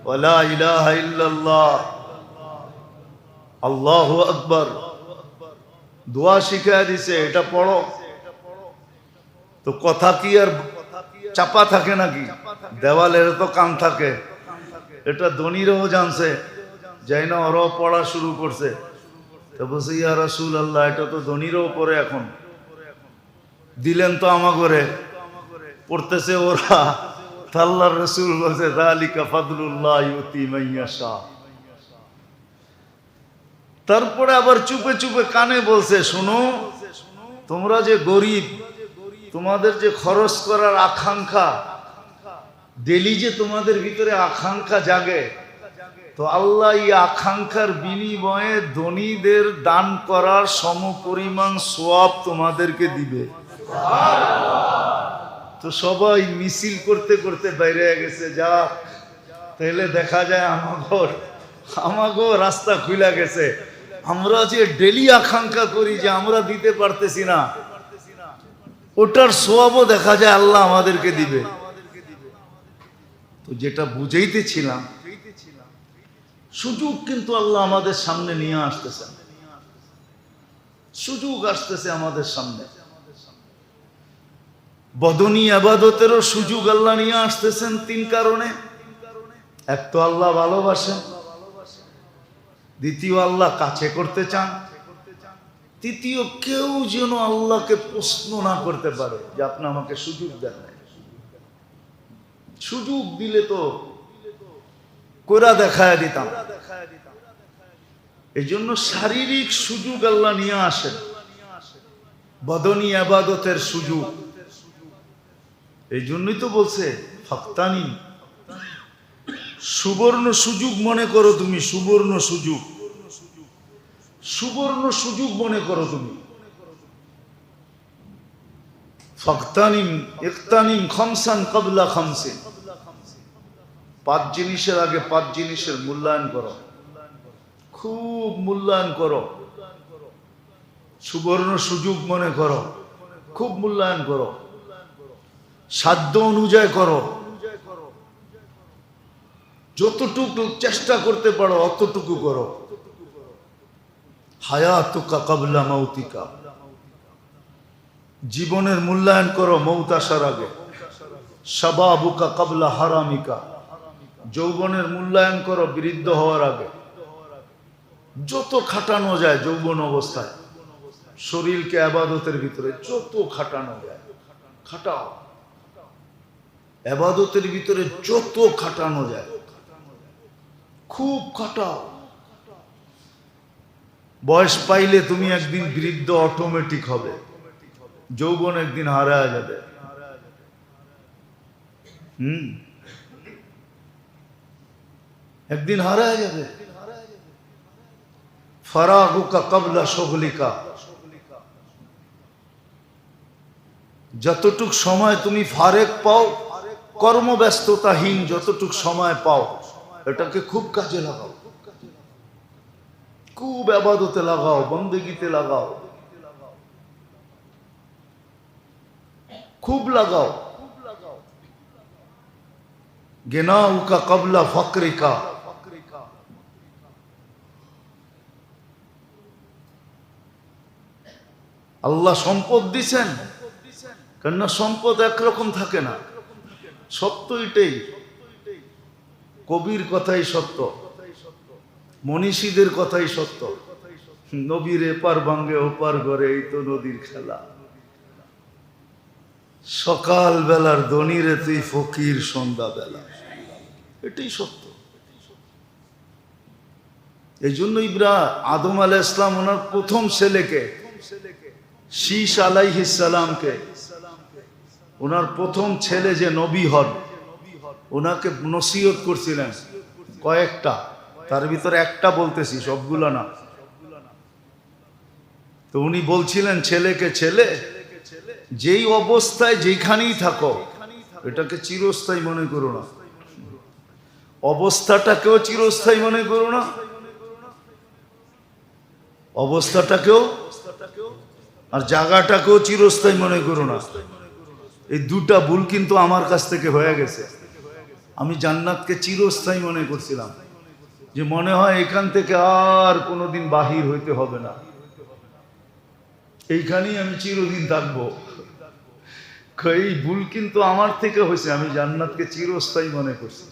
ওয়ালা ইলাহা ইল্লাল্লাহ আল্লাহু আকবার। দোয়া শিখিয়ে দিছে, এটা পড়ো। তো কথা কি আর চাপা থাকে নাকি? দেওয়ালের তো কান থাকে। এটা ধনীরাও জানছে, যাই না ওরাও পড়া শুরু করছে। তো বলছে, ইয়া রাসূলুল্লাহ এটা তো ধনীরাও পড়ে, এখন দিলেন তো আমাগরে, পড়তেছে ওরা। আল্লাহর রাসূল বলছে, যালিকা ফাদলুল্লাহ ইউতি মান ইয়াশা। তারপরে আবার চুপে চুপে কানে বলছে, শোনো, তোমরা যে গরিব, তোমাদের যে খরচ করার আকাঙ্ক্ষা, ডেলি যে তোমাদের ভিতরে আকাঙ্ক্ষা জাগে, তো আল্লাহ এই আকাঙ্ক্ষার বিনিময়ে ধনীদের দান করার সমপরিমাণ সওয়াব তোমাদেরকে দিবে। তো সবাই মিছিল করতে করতে বাইরে গেছে। যা তাহলে দেখা যায় আমাগো রাস্তা খুলে গেছে। আমরা যে ডেলি আকাঙ্ক্ষা করি যে আমরা দিতে পারতেছি না, ওটার সওয়াবও দেখা যায় আল্লাহ আমাদেরকে দিবে। তো যেটা বুঝাইতেছিলাম, সুযোগ কিন্তু আল্লাহ আমাদের সামনে নিয়ে আসতেছে, সুযোগ আসতেছে আমাদের সামনে। বদনী আবাদতেরও সুযোগ আল্লাহ নিয়ে আসতেছেন তিন কারণে। এক তো আল্লাহ ভালোবাসেন, দ্বিতীয় আল্লাহ কাছে করতে চান, তৃতীয় কেউ যেন আল্লাহকে প্রশ্ন না করতে পারে যে আপনি আমাকে সুযোগ দেন নাই। সুযোগ দিলে তো কোরা দেখায় দিতাম। এই জন্য শারীরিক সুযোগ আল্লাহ নিয়ে আসেন, বদনী আবাদতের সুযোগ। এই জন্যই তো বলছে ফাক্তানি, সুবর্ণ সুযোগ মনে করো তুমি, সুবর্ণ সুযোগ, সুবর্ণ সুযোগ মনে করো তুমি। ফাক্তানিম ইকতানিম খামসান ক্বাবলা খামসিন, পাঁচ জিনিসের আগে পাঁচ জিনিসের মূল্যায়ন করো, খুব মূল্যায়ন করো। সুবর্ণ সুযোগ মনে করো, খুব মূল্যায়ন করো, সাধ্য অনুযায়ী করো, যতটুকু চেষ্টা করতে পারো অতটুকু করো। হায়াতুকা ক্বাবলা মাউতিকা, জীবনের মূল্যায়ন করো মৌত আসার আগে। শাবাবুকা ক্বাবলা হারামিকা, যৌবনের মূল্যায়ন করো বৃদ্ধ হওয়ার আগে। যত খাটানো যায় যৌবন অবস্থায় শরীরকে ইবাদতের ভিতরে, যত খাটানো যায় খাটাও। ইবাদতের ভিতরে যত খাটানো যায় খুব খাটাও। বয়স পাইলে তুমি একদিন বৃদ্ধ অটোমেটিক হবে, যৌবন একদিন হারায় যাবে। একদিন হারায় যাবে। ফারাগুকা ক্বাবলা শুগলিকা, যতটুক সময় তুমি ফারেক পাও, কর্মব্যস্ততাহীন যতটুক সময় পাও, এটাকে খুব কাজে লাগাও, খুব ইবাদতে লাগাও, বন্দেগীতে লাগাও, খুব লাগাও। গিনাউকা ক্বাবলা ফাকরিকা, আল্লাহ সম্পদ দিছেন, কেননা সম্পদ একরকম থাকে না। সত্য এটাই, কবির কথাই সত্য, মনীষীদের কথাই সত্য। নবীর এপার ভাঙ্গে ওপার ঘরে, এই তো নদীর খেলা। সকাল বেলার ধনীরে তুই ফকির সন্ধ্যা বেলা, এটাই সত্য। এই জন্য আদম আলাইহিস সালাম ওনার প্রথম ছেলেকে, শীশ আলাইহিস সালামকে, ওনার প্রথম ছেলে যে নবী হন, ওনাকে নসিহত করছিলেন কয়েকটা, তার ভিতরে একটা বলতেছি, সবগুলো না। তো উনি বলছিলেন ছেলেকে, ছেলে যেই অবস্থায় যেখানেই থাকো এটাকে চিরস্থায়ী মনে করো না, অবস্থাটাকেও চিরস্থায়ী মনে করো না, অবস্থাটাকেও আর জায়গাটাকেও চিরস্থায়ী মনে করো না। এই দুটা ভুল কিন্তু আমার কাছ থেকে হয়ে গেছে। আমি জান্নাতকে চিরস্থায়ী মনে করছিলাম, যে মনে হয় এখান থেকে আর কোনোদিন বাহির হইতে হবে না, এইখানেই আমি চিরদিন থাকবো। এই ভুল কিন্তু আমার থেকে হয়েছে। আমি জান্নাতকে চিরস্থায়ী মনে করছি,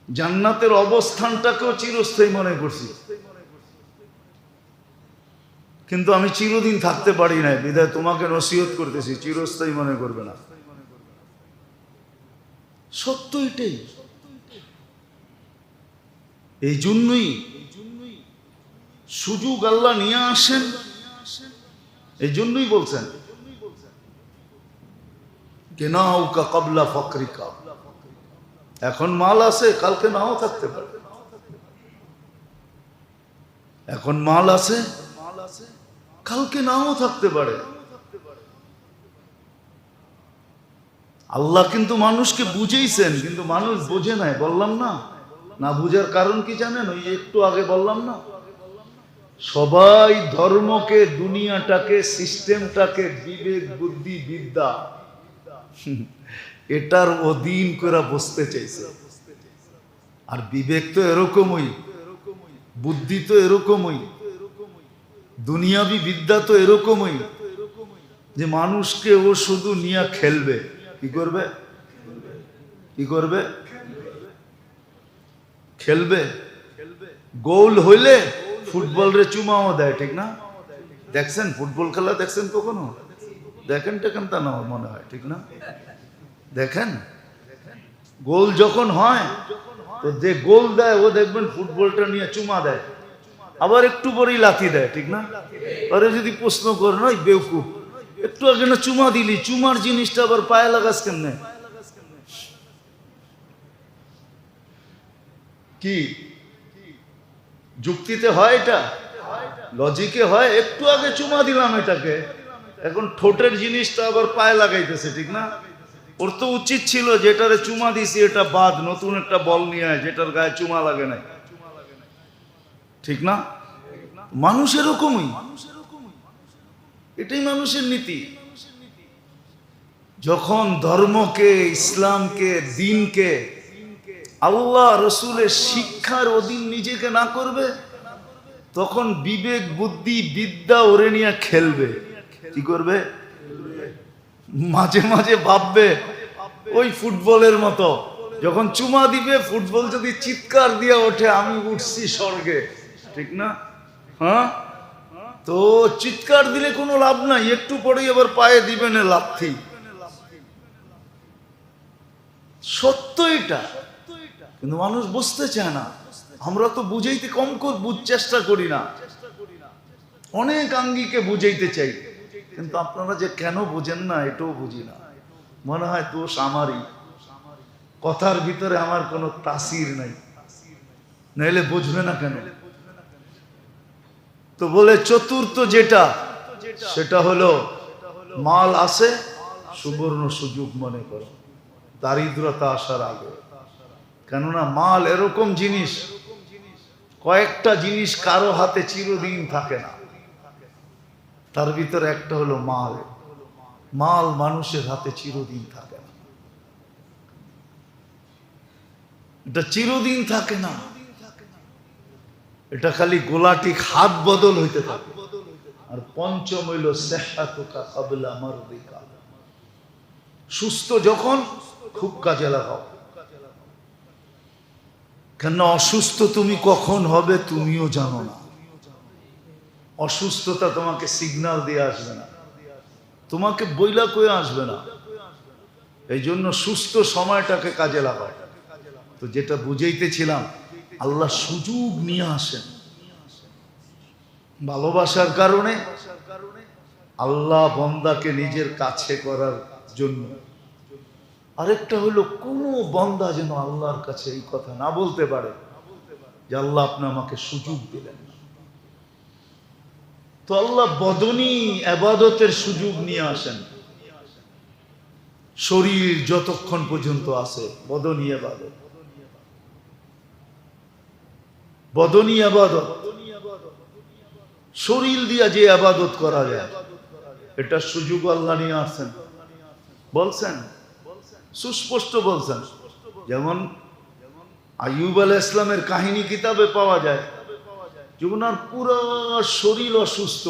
জান্নাতের অবস্থানটাকেও চিরস্থায়ী মনে করছি, কিন্তু আমি চিরদিন থাকতে পারি না। বিধায় তোমাকে নসিহত করতেছি, চিরস্থায়ী মনে করবে না। সত্য এটাই। এই জন্যই সুযোগ আল্লাহ নিয়ে আসেন, এই জন্যই বলছেন গিনাউকা ক্বাবলা ফাকরিকা। এখন মাল আছে, কালকে নাও থাকতে পারে। এখন মাল আছে, কালকে নাও থাকতে পারে। আল্লাহ কিন্তু মানুষকে বুঝেইছেন, কিন্তু মানুষ বোঝে নাই। বললাম না, না বুঝার কারণ কি জানেন? ওই একটু আগে বললাম না, সবাই ধর্মকে, দুনিয়াটাকে, সিস্টেমটাকে, বিবেক, বুদ্ধি, বিদ্যা এটার অধীন করে বসতে চাইছে। আর বিবেক তো এরকমই, বুদ্ধি তো এরকমই, দুনিয়াবি বিদ্যা তো এরকমই, যে মানুষকে ও শুধু নিয়ে খেলবে। কি করবে? কি করবে? খেলবে। গোল হইলে ফুটবল রে চুমাও দেয়, ঠিক না? দেখছেন ফুটবল খেলা? দেখছেন কখনো? দেখেন টেকেন তা না মনে হয়, ঠিক না? দেখেন গোল যখন হয় তো যে গোল দেয় ও দেখবেন ফুটবলটা নিয়ে চুমা দেয়, আবার একটু পরেই লাথি দেয়, ঠিক না? আরে যদি প্রশ্ন করে নয় বেউকুফ, একটু আগে না চুমা দিলি, চুমার জিনিসটা আবার পায়ে লাগাস কেমনে? কি যুক্তিতে হয় এটা? লজিকে হয়? একটু আগে চুমা দিলাম এটাকে, এখন ঠোঁটের জিনিসটা আবার পায়ে লাগাইতেছে, ঠিক না? ওর তো উচিত ছিল যেটারে চুমা দিছি এটা বাদ, নতুন একটা বল নিয়ে আয় যেটার গায়ে চুমা লাগে নাই, ঠিক না? মানুষ এরকমই, এটাই মানুষের নীতি। যখন ধর্মকে, ইসলামকে, দ্বীনকে, আল্লাহ রসুলের শিক্ষার অধীন নিজেকে না করবে, তখন বিবেক বুদ্ধি বিদ্যা ওরে নিয়ে খেলবে। কি করবে? মাঝে মাঝে ভাববে ওই ফুটবলের মতো, যখন চুমা দিবে ফুটবল যদি চিৎকার দিয়ে ওঠে আমি উঠছি স্বর্গে, ঠিক না? হ্যাঁ, তো চিৎকার দিলে কোনো লাভ নাই, একটু পরেই আবার পায়ে দিবে না লাথি। সত্য এটা, কিন্তু মানুষ বুঝতে চায় না। আমরা তো বুঝাইতে কম চেষ্টা করি না, অনেক আঙ্গিকে বুঝাইতে চাই, কিন্তু আপনারা যে কেন বুঝেন না এটাও বুঝি না। মনে হয় দোষ আমারই, কথার ভিতরে আমার কোনো তাসির নাই, নাইলে বুঝবে না কেন? তো বলে চতুর্থ যেটা, সেটা হলো মাল আসে সুবর্ণ সুযোগ মনে করো দারিদ্রতা আসার আগে। কেননা মাল এরকম জিনিস, কয়েকটা জিনিস কারো হাতে চিরদিন থাকে না, তার ভিতরে একটা হলো মাল। মাল মানুষের হাতে চিরদিন থাকে না, এটা চিরদিন থাকে না, এটা খালি গোলাটি হাত বদল হইতে থাকে। আর পঞ্চম হইল সেহাতুকা ক্বাবলা মারদিকা, সুস্থ যখন খুব কাজে লাগাও, কেন অসুস্থ তুমি কখন হবে তুমিও জানো না। অসুস্থতা তোমাকে সিগন্যাল দিয়ে আসবে না, তোমাকে বইলা কয়ে আসবে না, এই জন্য সুস্থ সময়টাকে কাজে লাগাও। তো যেটা বুঝাইতেছিলাম, আল্লাহ সুযোগ নিয়ে আসেন ভালোবাসার কারণে, আল্লাহ বন্দাকে নিজের কাছে করার জন্য। আরেকটা হলো কোন বন্দা যেন আল্লাহর কাছে এই কথা না বলতে পারে যে আল্লাহ আপনি আমাকে সুযোগ দিলেন না। তো আল্লাহ বদনী ইবাদতের সুযোগ নিয়ে আসেন, শরীর যতক্ষণ পর্যন্ত আছে বদনী ইবাদত, বদনী ইবাদত, শরীর দিয়া যে ইবাদত করা যায়, এটা সুযোগ আল্লাহ নিয়ে আসেন। বলছেন, সুস্পষ্ট বলছেন। যেমন আইয়ুব আলাইহিস সালামের কাহিনী কিতাবে পাওয়া যায়, যখন আর পুরো শরীর অসুস্থ,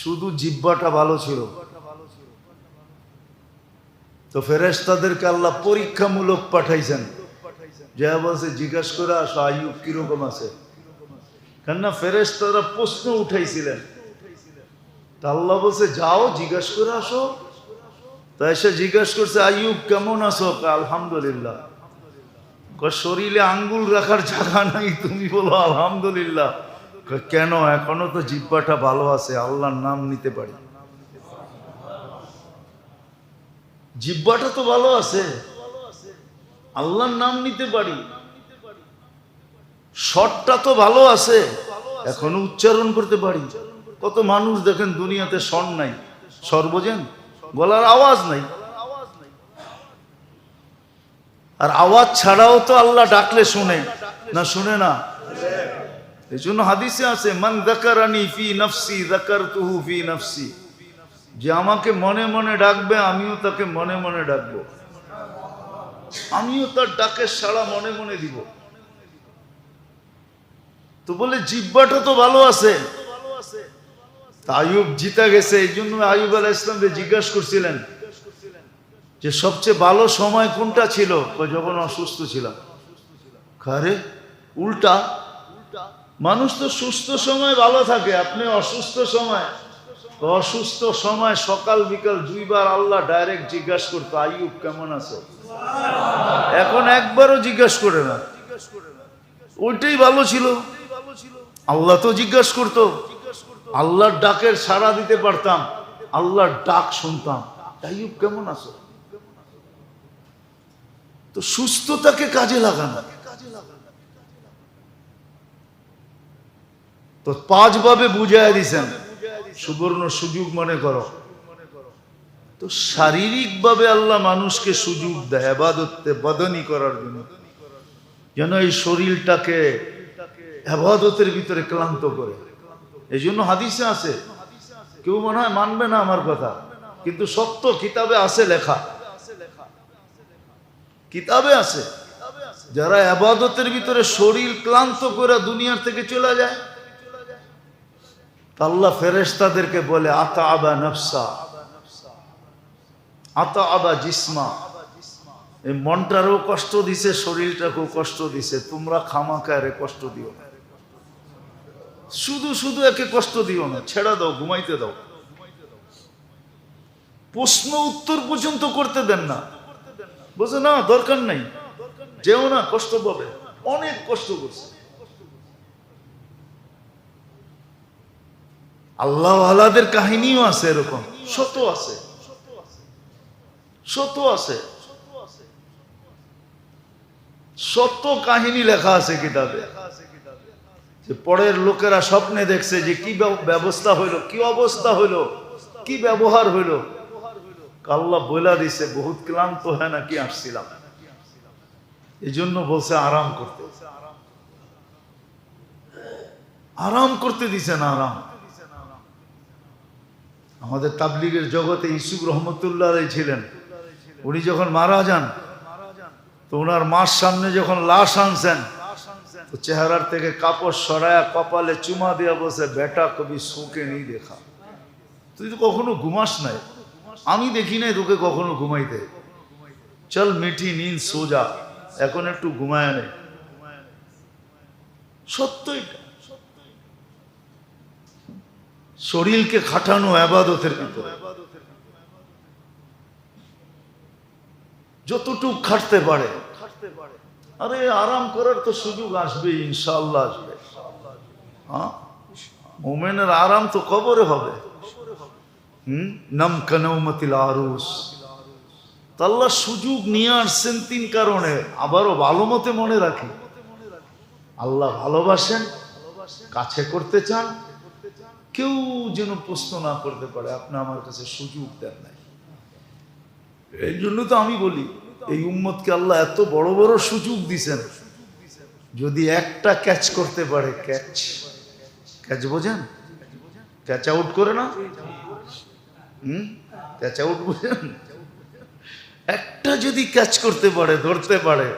শুধু জিহ্বাটা ভালো ছিল। তো ফেরেশতাদেরকে আল্লাহ পরীক্ষামূলক পাঠাইছেন, যে বলছে জিজ্ঞাসা করে আসো আইয়ুব কিরকম আছে। কেননা ফেরেশতারা প্রশ্ন উঠাইছিলেন, তা আল্লাহ বলছে যাও জিজ্ঞাসা করে আসো। তা এসে জিজ্ঞাসা করছে আইয়ুব কেমন আছো? আলহামদুলিল্লাহ। শরীরে আঙ্গুল রাখার জায়গা নাই, তুমি বলো আলহামদুলিল্লাহ। কেন? এখনো তো জিহ্বাটা ভালো আছে, আল্লাহর নাম নিতে পারি, জিহ্বাটা তো ভালো আছে, আল্লাহর নাম নিতে পারি, স্বরটা তো ভালো আছে, এখনো উচ্চারণ করতে পারি। কত মানুষ দেখেন দুনিয়াতে স্বর নাই, স্বর বোঝেন, গলার আওয়াজ নাই। আর আওয়াজ ছাড়াও তো আল্লাহ ডাকলে শুনে না, শুনে না? এই জন্য হাদিসে আছে মান যাকারানি ফি নাফসি যাকারতুহু ফি নাফসি, যে আমাকে মনে মনে ডাকবে আমিও তাকে মনে মনে ডাকবো, আমিও তার ডাকের সাড়া মনে মনে দিব। তো বলে জিহ্বাটা তো ভালো আছে, তা আইয়ুব জিতা গেছে, এই জন্য আইয়ুব আলাইহিস সালামকে জিজ্ঞাসা করছিলেন যে সবচেয়ে ভালো সময় কোনটা ছিল? যখন অসুস্থ ছিলাম। আরে উল্টা, মানুষ তো সুস্থ সময় ভালো থাকে, আপনি অসুস্থ সময়। অসুস্থ সময় সকাল বিকাল দুইবার আল্লাহ ডাইরেক্ট জিজ্ঞাসা করতো, আইয়ুব কেমন আছো? এখন একবারও জিজ্ঞাসা করে না, ওইটাই ভালো ছিল। আল্লাহ তো জিজ্ঞাসা করতো, আল্লাহর ডাকের সাড়া দিতে পারতাম, আল্লাহর ডাক শুনতাম, আইয়ুব কেমন আছো? তো সুস্থতাকে কাজে লাগানো। তো 5 ভাবে বুঝাইয়া দিছেন, সুবর্ণ সুযোগ মনে করো। তো শারীরিক ভাবে আল্লাহ মানুষকে সুযোগ দেয় ইবাদতে বদনি করার জন্য, যেন এই শরীরটাকে ইবাদতের ভিতরে ক্লান্ত করে। এই জন্য হাদিসে আছে, কেউ মনে হয় মানবে না আমার কথা, কিন্তু সত্য, কিতাবে আছে লেখা, কিতাবে আছে, যারা ইবাদতের ভিতরে শরীর ক্লান্ত করে দুনিয়ার থেকে চলে যায়, আল্লাহ ফেরেশতাদেরকে বলে আতাআবা নাফসা, আতাআবা জিসমা, এই মনটারও কষ্ট দিছে, শরীরটাকেও কষ্ট দিছে, তোমরা খামাখায় কষ্ট দিও না, শুধু শুধু একে কষ্ট দিও না, ছেড়া দাও, ঘুমাইতে দাও। প্রশ্ন উত্তর পর্যন্ত করতে দেন না, বুঝে না, দরকার নাই, যেও না, কষ্ট পাবে, অনেক কষ্ট করছে। আল্লাহ আল্লাহদের কাহিনীও আছে এরকম, শত আছে, শত আছে, শত কাহিনী লেখা আছে কিতাবে। যে পরের লোকেরা স্বপ্নে দেখছে যে কি ব্যবস্থা হইলো, কি অবস্থা হইলো, কি ব্যবহার হইলো, আল্লাহ বইলা দিছে বহুত ক্লান্ত হয় নাকি আসছিলাম, এই জন্য বলছে আরাম করতে, আরাম করতে দিছে না, আরাম। আমাদের তাবলীগের জগতে ইউসুফ রহমতুল্লাহ আলাইহি ছিলেন, উনি যখন মারা যান তো ওনার মার সামনে যখন লাশ আনছেন তো চেহারার থেকে কাপড় সরায়া কপালে চুমা দিয়া বসে, বেটা কবি শোকে নেই দেখা, তুই তো কখনো ঘুমাস নাই, আমি দেখি নাই তোকে কখনো ঘুমাইতে, চল মিঠি নিন সোজা, এখন একটু ঘুমায় নে। সত্য এটা, শরীরকে খাটানো ইবাদতের ভিতরে, যতটুকু খাটতে পারে। আরে আরাম করার তো সুযোগ আসবে, ইনশাআল্লাহ আসবে। হ্যাঁ, মুমিনের আরাম তো কবরে হবে। নাম কানাউমাতিল আরুস, আল্লাহ সুযোগ নিয়ে আসছেন 3 কারণে। আবারও ভালো মতে মনে রাখি, আল্লাহ ভালোবাসেন, কাছে করতে চান, কেউ যেন প্রশ্ন না করতে পারে আপনি আমার কাছে সুযোগ দেন নাই। এই জন্য তো আমি বলি, এই উম্মতকে আল্লাহ এত বড় বড় সুযোগ দিছেন, যদি একটা ক্যাচ করতে পারে, ক্যাচ, ক্যাচ বোঝেন, ক্যাচ আউট করে না, ক্যাচ আউট বোঝেন, একটা যদি ক্যাচ করতে পারে, ধরতে পারে,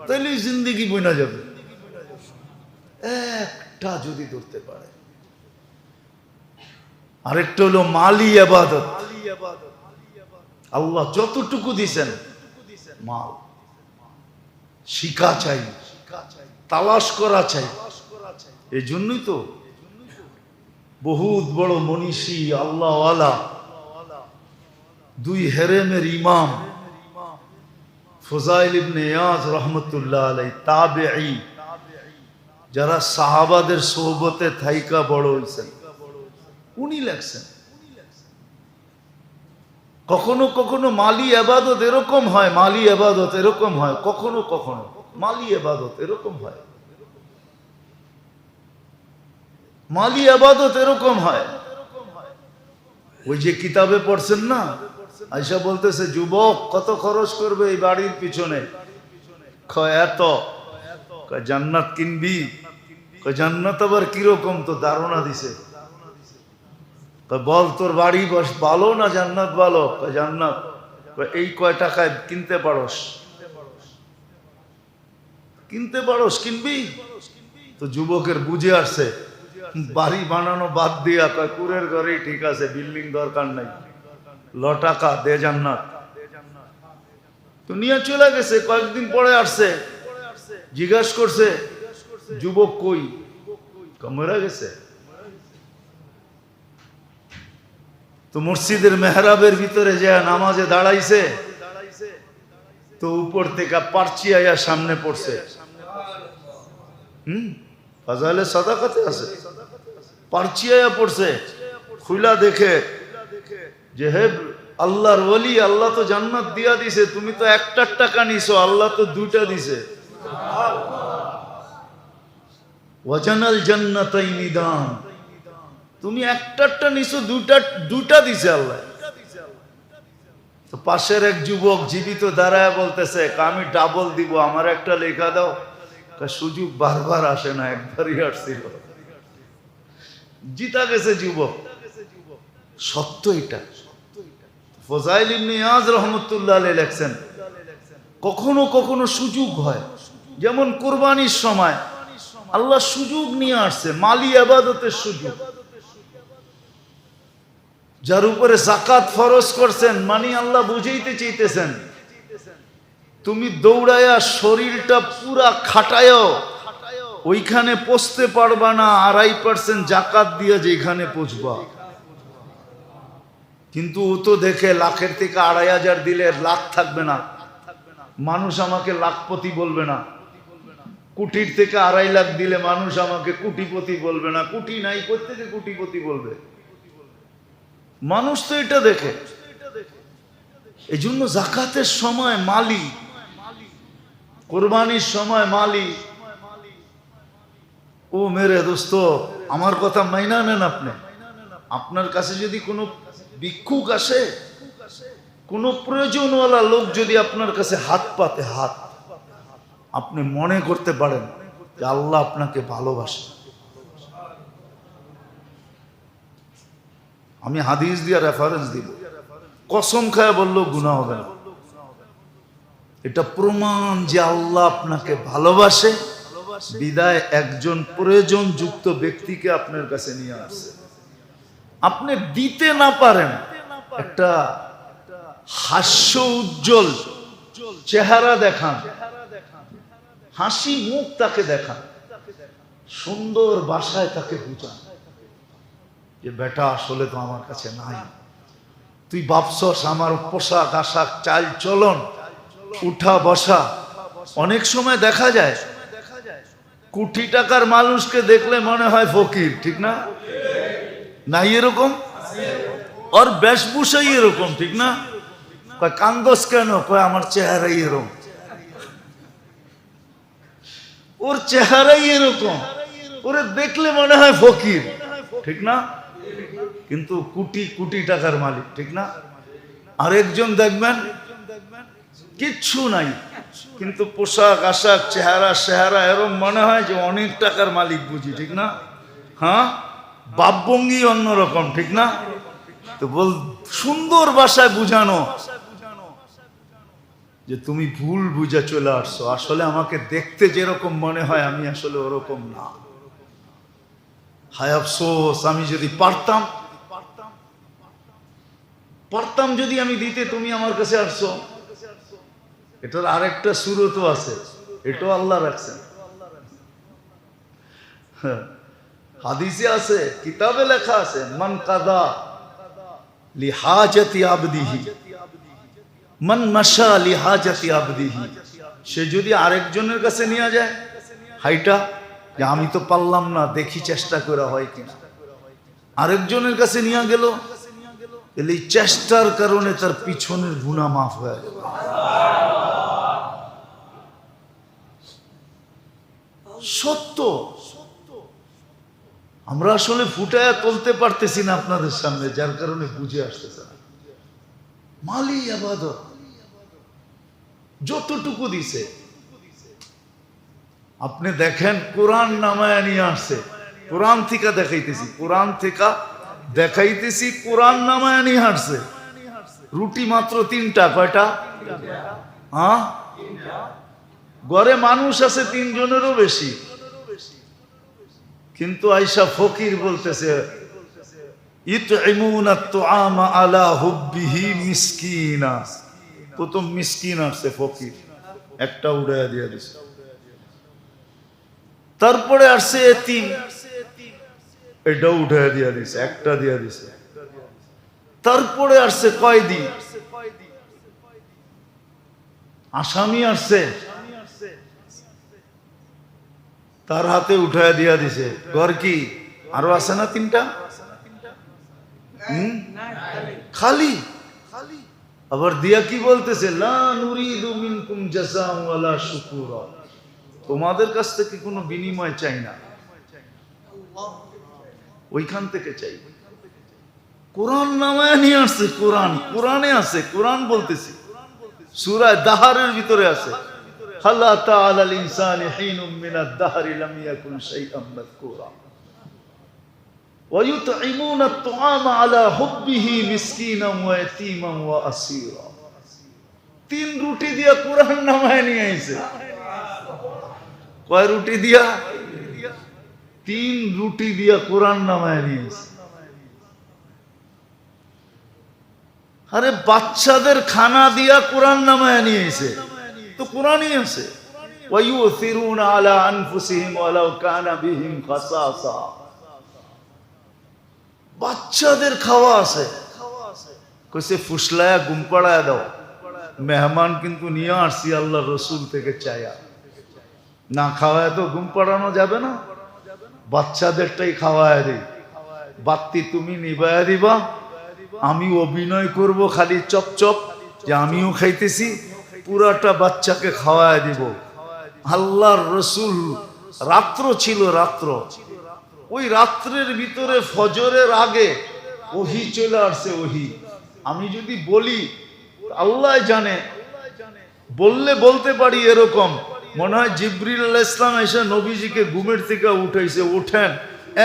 তাহলে জিন্দেগি বইনা যাবে। একটা যদি ধরতে পারে। আরেকটা হলো মালি ইবাদত, আল্লাহ যতটুকু দিছেন মাল, শিখা চাই, তালাশ করা চাই। এই জন্যই তো বহুত বড় মনীষী আল্লাহওয়ালা 2 হেরেমের ইমাম ফুজাইল ইবনে ইয়াজ রহমতুল্লাহ আলাইহি, তাবেঈ, যারা সাহাবাদের সোহবতে থাইকা বড় হইছেন, উনি লেখছেন কখনো কখনো মালি ইবাদত এরকম হয়, মালি ইবাদত এরকম হয়, কখনো কখনো মালি ইবাদত এরকম হয়, মালি ইবাদত এরকম হয়। ওই যে কিতাবে পড়ছেন না, আয়েশা বলতেছে, যুবক কত খরচ করবে এই বাড়ির পিছনে? এত। জান্নাত কিনবি? জান্নাত আবার কিরকম? তো ধারণা দিছে। বল তোর বাড়ি বস ভালো না জান্নাত ভালো? জান্নাত। এই কয় টাকায় কিনতে পারস? কিনতে পারস, কিনবি? তো যুবকের বুঝে আসছে বাড়ি বানানো বাদ দিয়া কয় কুরের ঘরেই ঠিক আছে, বিল্ডিং দরকার নাই, লটাকা দে জান্নাত। তো নিয়ে চলে গেছে। কয়েকদিন পরে আসছে, জিজ্ঞাসা করছে যুবক কই, মরে গেছে। তো মসজিদের মেহরাবের ভিতরে যে নামাজে দাঁড়াইছে, তো উপর থেকে পারচি আয়া সামনে পড়ছে। ফাজাইলে সাদাকাতে আছে, পারচি আয়া পড়ছে। খুলা দেখে যে হে আল্লাহর ওলি, আল্লাহ তো জান্নাত দিয়া দিছে, তুমি তো একটার টাকা নিছো, আল্লাহ তো দুইটা দিছে। ওয়াজানাল জান্নাতাইনি দান, তুমি একটারটা নিছো, দুইটা দিছে আল্লাহ। তো পাশের এক যুবক জীবিত দাঁড়ায় বলতেছে আমি ডাবল দিব, আমার একটা লেখা দাও। সুযোগ বারবার আসে না, একবারই আসছিল, জিতা গেছে যুবক। সত্য এটা। ফজাইল ইবনে ইয়াজ রাহমাতুল্লাহ আলাইহি লেখছেন, কখনো কখনো সুযোগ হয়, যেমন কুরবানির সময় আল্লাহ সুযোগ নিয়ে আসছে, মালি ইবাদতের সুযোগ। যার উপরে যাকাত ফরজ করছেন, মানে আল্লাহ বুঝাইতে চাইতেছেন তুমি দৌড়ায়া শরীরটা পুরা খাটায়ও ওইখানে পৌঁছতে পারবা না, 2.5% যাকাত দিয়ে যেখানে পৌঁছবা। কিন্তু ও তো দেখে লাখের থেকে 2,500 দিলে লাখ থাকবে না, মানুষ আমাকে লাখপতি বলবে না। কোটির থেকে 2.5 লাখ দিলে মানুষ আমাকে কোটিপতি বলবে না। কোটি নাই, কোত্থেকে কোটিপতি বলবে? মানুষ তো এটা দেখে। এই জন্য যাকাতের সময় মালি, কোরবানির সময় মালি। ও মেরে দোস্ত, আমার কথা মাইনা নেন আপনি। আপনার কাছে যদি কোনো ভিক্ষুক আসে, কোনো প্রয়োজনওয়ালা লোক যদি আপনার কাছে হাত পাতে, হাত, আপনি মনে করতে পারেন যে আল্লাহ আপনাকে ভালোবাসে। আমি হাদিস দিয়া রেফারেন্স দিব, কসম খায় বললেও গুনাহ হবে না। এটা প্রমাণ যে আল্লাহ আপনাকে ভালোবাসে, বিদায় একজন প্রয়োজন যুক্ত ব্যক্তিকে আপনার কাছে নিয়ে আসছে। আপনি দিতে না পারেন, একটা হাস্য উজ্জ্বল চেহারা দেখান, হাসি মুখ তাকে দেখান, সুন্দর ভাষায় তাকে বুঝান যে বেটা আসলে তো আমার কাছে নাই, তুই ভাবছস আমার পোশাক আশাক চাল চলন উঠা বসা। অনেক সময় দেখা যায় কোটি টাকার মানুষকে দেখলে মনে হয় ফকির, ঠিক না? নাই এরকম? ওর বেশভূষাই এরকম, ঠিক না? কয় কান্দস কেন? কয় আমার চেহারাই এরকম, ওর চেহারাই এরকম, ওরে দেখলে মনে হয় ফকির, ঠিক না? কিন্তু কোটি কোটি টাকার মালিক, ঠিক না? আরেকজন দেখবেন কিচ্ছু নাই, কিন্তু পোশাক আশাক চেহারা চেহারা এরকম মনে হয় যে অনেক টাকার মালিক বুঝি, ঠিক না? হ্যাঁ, বাপভঙ্গি অন্যরকম, ঠিক না? তো বল সুন্দর ভাষায় বুঝানো যে তুমি ভুল বুঝে চলে আসছো, আসলে আমাকে দেখতে যেরকম মনে হয় আমি আসলে ওরকম না। হায় আফসোস, আমি যদি পারতাম যদি আমি দিতে, তুমি আমার কাছে আসছো। এটার আরেকটা সুরত আছে, এটাও আল্লাহ রাখছেন। হাদিসে আছে, কিতাবে লেখা আছে, মান কাদা লিহাজাতি আবদিহি মান মাশা লিহাজাতি আবদিহি। সে যদি আরেকজনের কাছে নিয়ে যায় হাইটা, যে আমি তো পারলাম না, দেখি চেষ্টা করে হয় কিনা, আরেকজনের কাছে নিয়ে গেল, এই চেষ্টার কারণে তার পিছনের গুনাহ মাফ হয়ে গেল। সত্য আমরা আসলে ফুটায়া তুলতে পারতেছি না আপনাদের সামনে, যার কারণে বুঝে আসতেছে না। মালি ইবাদত যতটুকু দিছে, আপনি দেখেন কোরআন নামায় নিয়ে আসছে, কোরআন থেকে দেখাইতেছি, কোরআন থেকে দেখাইতেছি, কোরআন নামায় নিয়ে আসছে। রুটি মাত্র 3টা, কয়টা? হ্যাঁ, ঘরে মানুষ আছে 3 জনেরও বেশি, কিন্তু আয়েশা ফকির বলতেছে ইতইমুনা আত-তুআমা আলা হুব্বিহি মিসকিনা। প্রথম মিসকিন আসছে, ফকির একটা উড়াইয়া দিয়ে দিছে। তারপরে আসছে এতিম, এটা উঠাইয়া দিয়া দিছে, একটা দিয়া দিছে। তারপরে আসছে কয়েদি, আসামি আসছে, তার হাতে উঠাইয়া দিয়া দিছে। ঘর কি আরো আছে না তিনটা? খালি। আবার দিয়া কি বলতেছে, লা নুরিদু মিনকুম জাযাআন ওয়ালা শুকুরা, তোমাদের কাছ থেকে কোনো বিনিময় চাই না, ওইখান থেকে চাই। কোরআন নামায় নিয়ে আসছে, কোরআন, কোরআনে আছে, কোরআন বলতেছি, সূরা দাহরের ভিতরে আছে, হাল আতা আলাল ইনসানি হিনুম মিনাদ দাহরি লাম ইয়াকুন শাইআম মাযকুরা ওয়া ইউতঈমুনা আত-তুআমা আলা হুব্বিহি মিসকিনান ওয়া ইয়াতীমান ওয়া আসীরা। তিন রুটি দিয়া কোরআন নামায় নিয়ে আইছে। কয় রুটি দিয়া? তিন রুটি দিয়া কোরআন নামায় নিয়ে আইছে। আরে বাচ্চাদের খানা দিয়া কোরআন নামায় নিয়ে আইছে, তো কোরআনই আছে। ওয়া ইউসিরুনা আলা আনফুসিহিম ওয়ালাউ কানা বিহিম খাসাসা, বাচ্চাদের খাওয়া আছে। কইছে ফুসলায়া ঘুম পাড়ায় দাও, মেহমান কিন্তু নিয়ে আসছি আল্লাহ রসুল থেকে চায়া, না খাওয়ায় তো ঘুম পাড়ানো যাবে না, বাচ্চাদেরটাই খাওয়ায় দিই। বাত্তি তুমি নিবায়া দিবা, আমি অভিনয় করব খালি চপ চপ যে আমিও খাইতেছি, পুরাটা বাচ্চাকে খাওয়ায় দিব। আল্লাহর রসুল রাত্র ছিল, রাত্র, ওই রাত্রের ভিতরে ফজরের আগে ওহী চলে আসছে, ওহী। আমি যদি বলি আল্লাহ জানে, বললে বলতে পারি এরকম, মনে হয় জিবরিল আলাইহিস সালাম এসে নবীজিকে ঘুমের থেকে উঠাইছে, ওঠেন,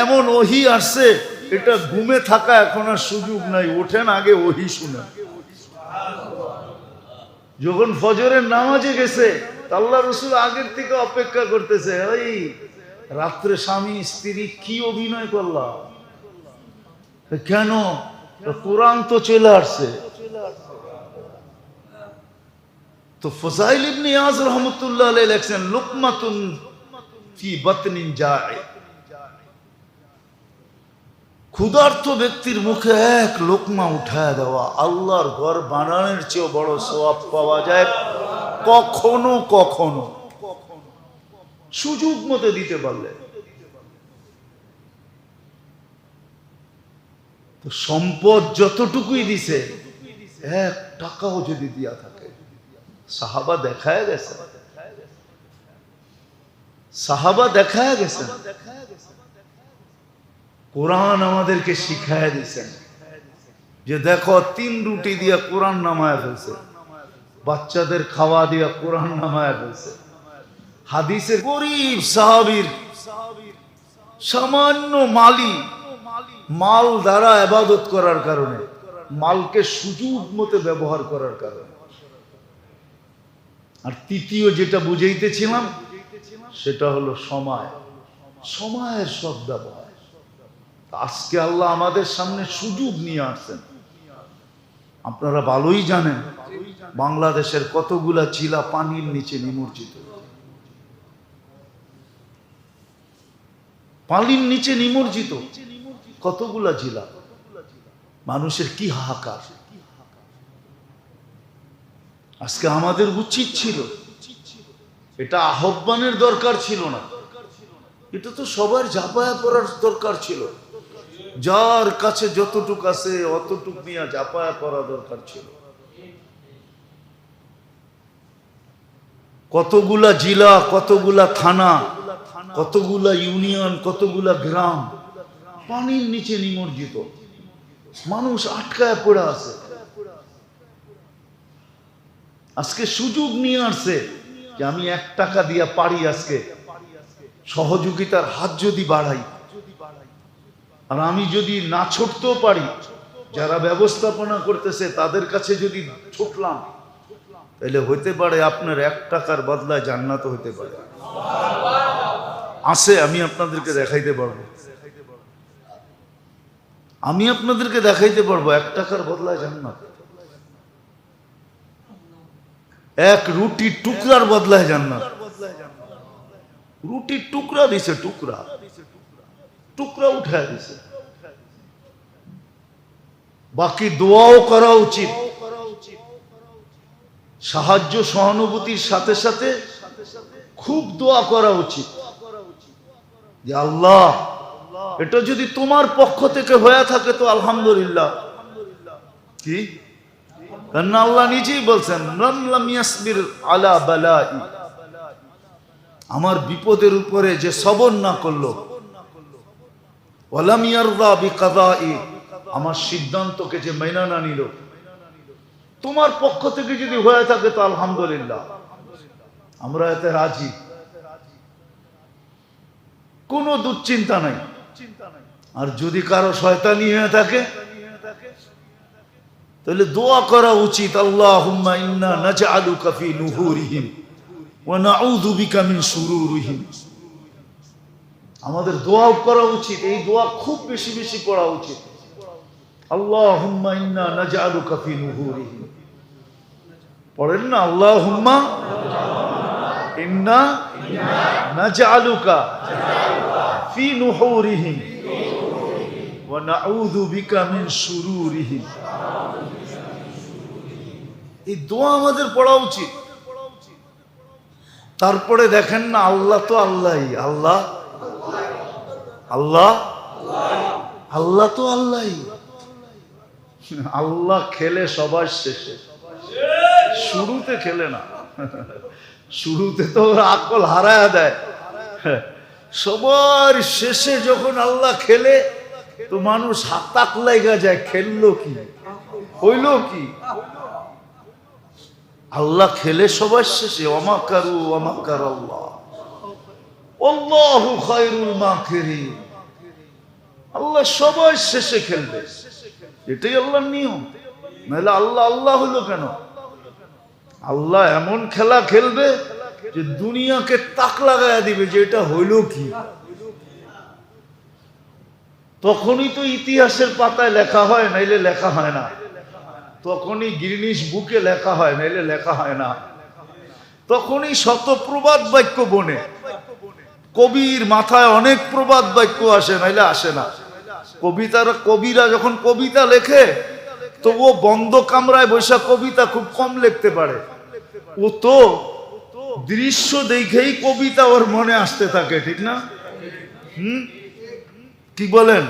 এমন ওহী আসছে, এটা ঘুমে থাকা এখন আর সুযোগ নাই, ওঠেন আগে ওহী শুনে। যখন ফজরের নামাজে গেছে, আল্লাহ রসুল আগের থেকে অপেক্ষা করতেছে, ওই রাত্রে স্বামী স্ত্রী কি অভিনয় করলা কেন? কোরআন তো চলে আসছে। তো ফুযাইল ইবনে ইয়াজ রাহমাতুল্লাহ আলাইহি লেখছেন, লুকমাতুন ফি বাতনিন জা'i, ক্ষুধার্ত ব্যক্তির মুখে এক লোকমা উঠায় দেওয়া আল্লাহর ঘর বানানোর চেয়েও বড় সওয়াব পাওয়া যায় কখনো কখনো, সুযোগ মতো দিতে পারলে। তো সম্পদ যতটুকুই দিছে, এক টাকাও যদি দিয়া থাকে, সাহাবা দেখায় গেছে, সাহাবা দেখায় গেছে, কোরআন আমাদেরকে শিখায় দিছেন যে দেখো তিন রুটি দিয়া কোরআন নামায় ফেলছে, বাচ্চাদের খাওয়া দিয়া কোরআন নামায় ফেলছে। হাদিসে গরিব সাহাবীর সামান্য মাল দ্বারা ইবাদত করার কারণে, মালকে সুযোগ মতো ব্যবহার করার কারণে। আর তৃতীয় যেটা বুঝাইতেছিলাম সেটা হলো সময়, সময়ের সদ্ব্যবহার। আজকে আল্লাহ আমাদের সামনে সুযোগ নিয়ে আসছেন। আপনারা ভালোই জানেন বাংলাদেশের কতগুলা জিলা পানির নিচে নিমজ্জিত, পানির নিচে নিমজ্জিত কতগুলা জিলা, মানুষের কি হাহাকার। আজকে আমাদের উচিত ছিল, এটা আহ্বানের দরকার ছিল না, এটা তো সবার ঝাঁপায়া পড়ার দরকার ছিল। যার কাছে যতটুক আছে অতটুক নিয়ে ঝাঁপায়া পড়া দরকার ছিল। কতগুলা জিলা, কতগুলা থানা, কতগুলা ইউনিয়ন, কতগুলা গ্রাম পানির নিচে নিমজ্জিত, মানুষ আটকায় পড়ে আছে। আজকে সুযোগ নিয়ে আসছে যে আমি 1 টাকা দিয়া পারি, আজকে সহযোগিতার হাত যদি বাড়াই, আর আমি যদি না ছুটতেও পারি, যারা ব্যবস্থাপনা করতেছে তাদের কাছে যদি ছুটলাম, তাহলে হইতে পারে আপনার 1 টাকার বদলায় জান্নাত হইতে পারে। আছে, আমি আপনাদেরকে দেখাইতে পারবো। আমি আপনাদেরকে দেখাইতে পারবো 1 টাকার বদলায় জান্নাত, 1 রুটির টুকরার বদলায় জান্নাত। রুটির টুকরা দিছে, টুকরা টুকরা উঠায় দিছে। বাকি দোয়াও করা উচিত, সাহায্য সহানুভূতির সাথে সাথে খুব দোয়া করা উচিত যে আল্লাহ এটা যদি তোমার পক্ষ থেকে হয়ে থাকে তো আলহামদুলিল্লাহ। কি? কারণ আল্লাহ নিজেই বলছেন মান লাম ইয়াসবির আলা বালাই, আমার বিপদের উপরে যে সবর না করলো, ওয়ালাম ইয়ারদা বিকাদাই, আমার সিদ্ধান্তকে যে মেনে না নিল, তোমার পক্ষ থেকে যদি হয়ে থাকে তো আলহামদুলিল্লাহ, আমরা এতে রাজি, কোনো দুশ্চিন্তা নাই। আর যদি কারো শয়তানি হয়ে থাকে তাহলে দোয়া করা উচিত, আল্লাহুম্মা ইন্না নাজআলুকা ফি নুহুরিহিম ওয়া নাউযু বিকা মিন শুরুরিহিম। আমাদের দোয়া করা উচিত, এই দোয়া খুব বেশি বেশি পড়া উচিত। আল্লাহুম্মা ইন্না নাজআলুকা ফি নুহুরিহিম, পড়েন না আল্লাহুম্মা ইন্না নাজআলুকা ফি নুহুরিহিম ওয়া নাউযু বিকা মিন শুরুরিহিম। এই দোয়া আমাদের পড়া উচিত। তারপরে দেখেন না, আল্লাহ তো আল্লাহই, আল্লাহ আল্লাহ আল্লাহ তো আল্লাহই। আল্লাহ খেলে সবার শেষে, শুরুতে খেলে না। শুরুতে তো ওরা আকল হারায় দেয়, সবার শেষে যখন আল্লাহ খেলে তো মানুষ হাতাক লাগা যায়, খেললো কি, হইল কি। আল্লাহ খেলে সবার শেষে, ওয়ামাকারু ওয়ামাকার আল্লাহ আল্লাহু খায়রুল মাকিরিন। আল্লাহ সবার শেষে খেলবে, এটাই আল্লাহর নিয়ম। নাহলে আল্লাহ আল্লাহ হলো কেন? আল্লাহ এমন খেলা খেলবে যে দুনিয়াকে তাক লাগায়া দিবে যে এটা হইল কি। তখনই তো ইতিহাসের পাতায় লেখা হয়, নাইলে লেখা হয় না। তখনই গিনিস বুকে লেখা হয়, নাইলে লেখা হয় না। তখনই শত প্রবাদ বাক্য বনে, কবির মাথায় অনেক প্রবাদ বাক্য আসে, নাইলে আসে না। কবিরা যখন কবিতা লেখে তো ও বন্ধ কামরায় বৈশা কবিতা খুব কম লিখতে পারে। ও তো দৃশ্য দেখেই কবিতা ওর মনে আসতে থাকে, ঠিক না? কি বলেন?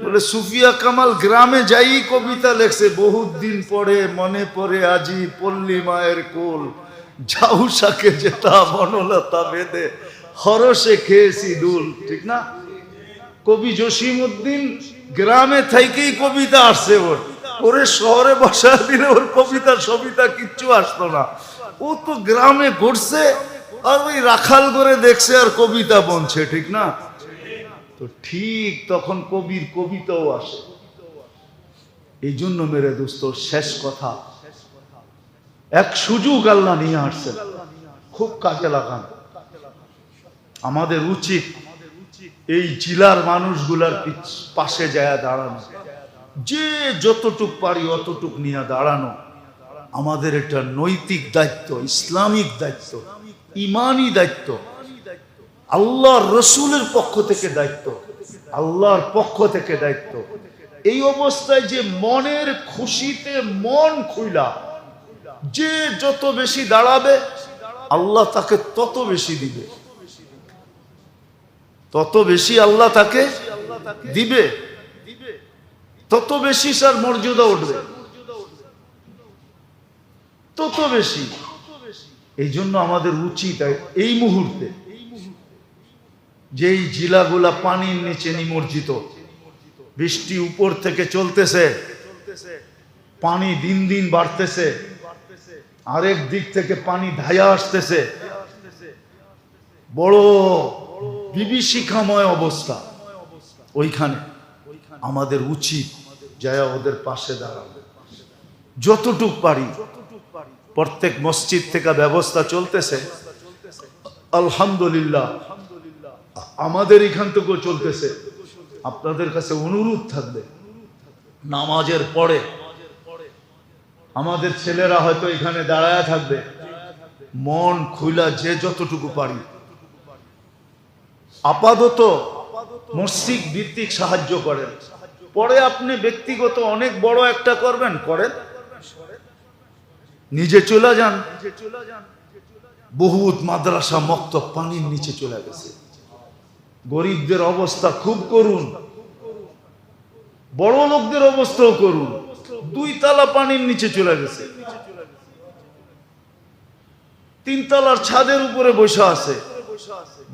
বলে সুফিয়া কামাল গ্রামে যাই কবিতা লেখছে, বহুত দিন পরে মনে পড়ে আজি পল্লী মায়ের কোল, ঝাউসাকে যেটা বনলতা বেঁধে হরসে খেয়েছি দুল, ঠিক না? কবি জসিমউদ্দিন গ্রামে থেকেই কবিতা আসছে ওর, ওরে শহরে বসা দিলে ওর কবিতা সবিতা কিচ্ছু আসতো না। ও তো গ্রামে ঘুরছে আর ওই রাখাল করে দেখছে আর কবিতা বনছে, ঠিক না? তো ঠিক তখন কবির কবিতাও আসে। এই জন্য মেরে দোস্ত, শেষ কথা, এক সুযোগ আল্লাহ নিয়ে আসছেন, খুব কাজে লাগান। আমাদের উচিত এই জেলার মানুষগুলার পাশে যায় দাঁড়ানো, যে যতটুক পারি অতটুক নিয়ে দাঁড়ানো আমাদের এটা নৈতিক দায়িত্ব, ইসলামিক দায়িত্ব, ইমানি দায়িত্ব, আল্লাহর রসুলের পক্ষ থেকে দায়িত্ব, আল্লাহর পক্ষ থেকে দায়িত্ব। এই অবস্থায় যে মনের খুশিতে মন খুইলা যে যত বেশি দাঁড়াবে আল্লাহ তাকে তত বেশি দিবে, তত বেশি আল্লাহ তাকে দিবে, তত বেশি তার মর্যাদা উঠবে, তত বেশি। এই জন্য আমাদের উচিত এই মুহূর্তে যেই জেলাগুলা পানির নিচে নিমজ্জিত, বৃষ্টি উপর থেকে চলতেছে, পানি দিন দিন বাড়তেছে, আরেক দিক থেকে পানি ধায়া আসতেছে, বড় বিভীষিকাময় অবস্থা, ওইখানে আমাদের উচিত যায় ওদের পাশে দাঁড়ানো যতটুক পারি। প্রত্যেক মসজিদ থেকে ব্যবস্থা চলতেছে, আলহামদুলিল্লাহ। আমাদের এখান থেকেও চলতেছে। আপনাদের কাছে অনুরোধ থাকবে, নামাজের পরে আমাদের ছেলেরা হয়তো এখানে দাঁড়ায় থাকবে, মন খুলা যে যতটুকু পারি আপাতত মসজিদ ভিত্তিক সাহায্য করেন। পরে আপনি ব্যক্তিগত অনেক বড় একটা করবেন, করেন, নিজে চলে যান। বহুত মাদ্রাসা মক্তব পানির নিচে চলে গেছে, গরিবদের অবস্থা খুব করুন, বড় লোকদের অবস্থাও করুন। 2 তলা পানির নিচে চলে গেছে, 3 তলার ছাদের উপরে বসে আছে,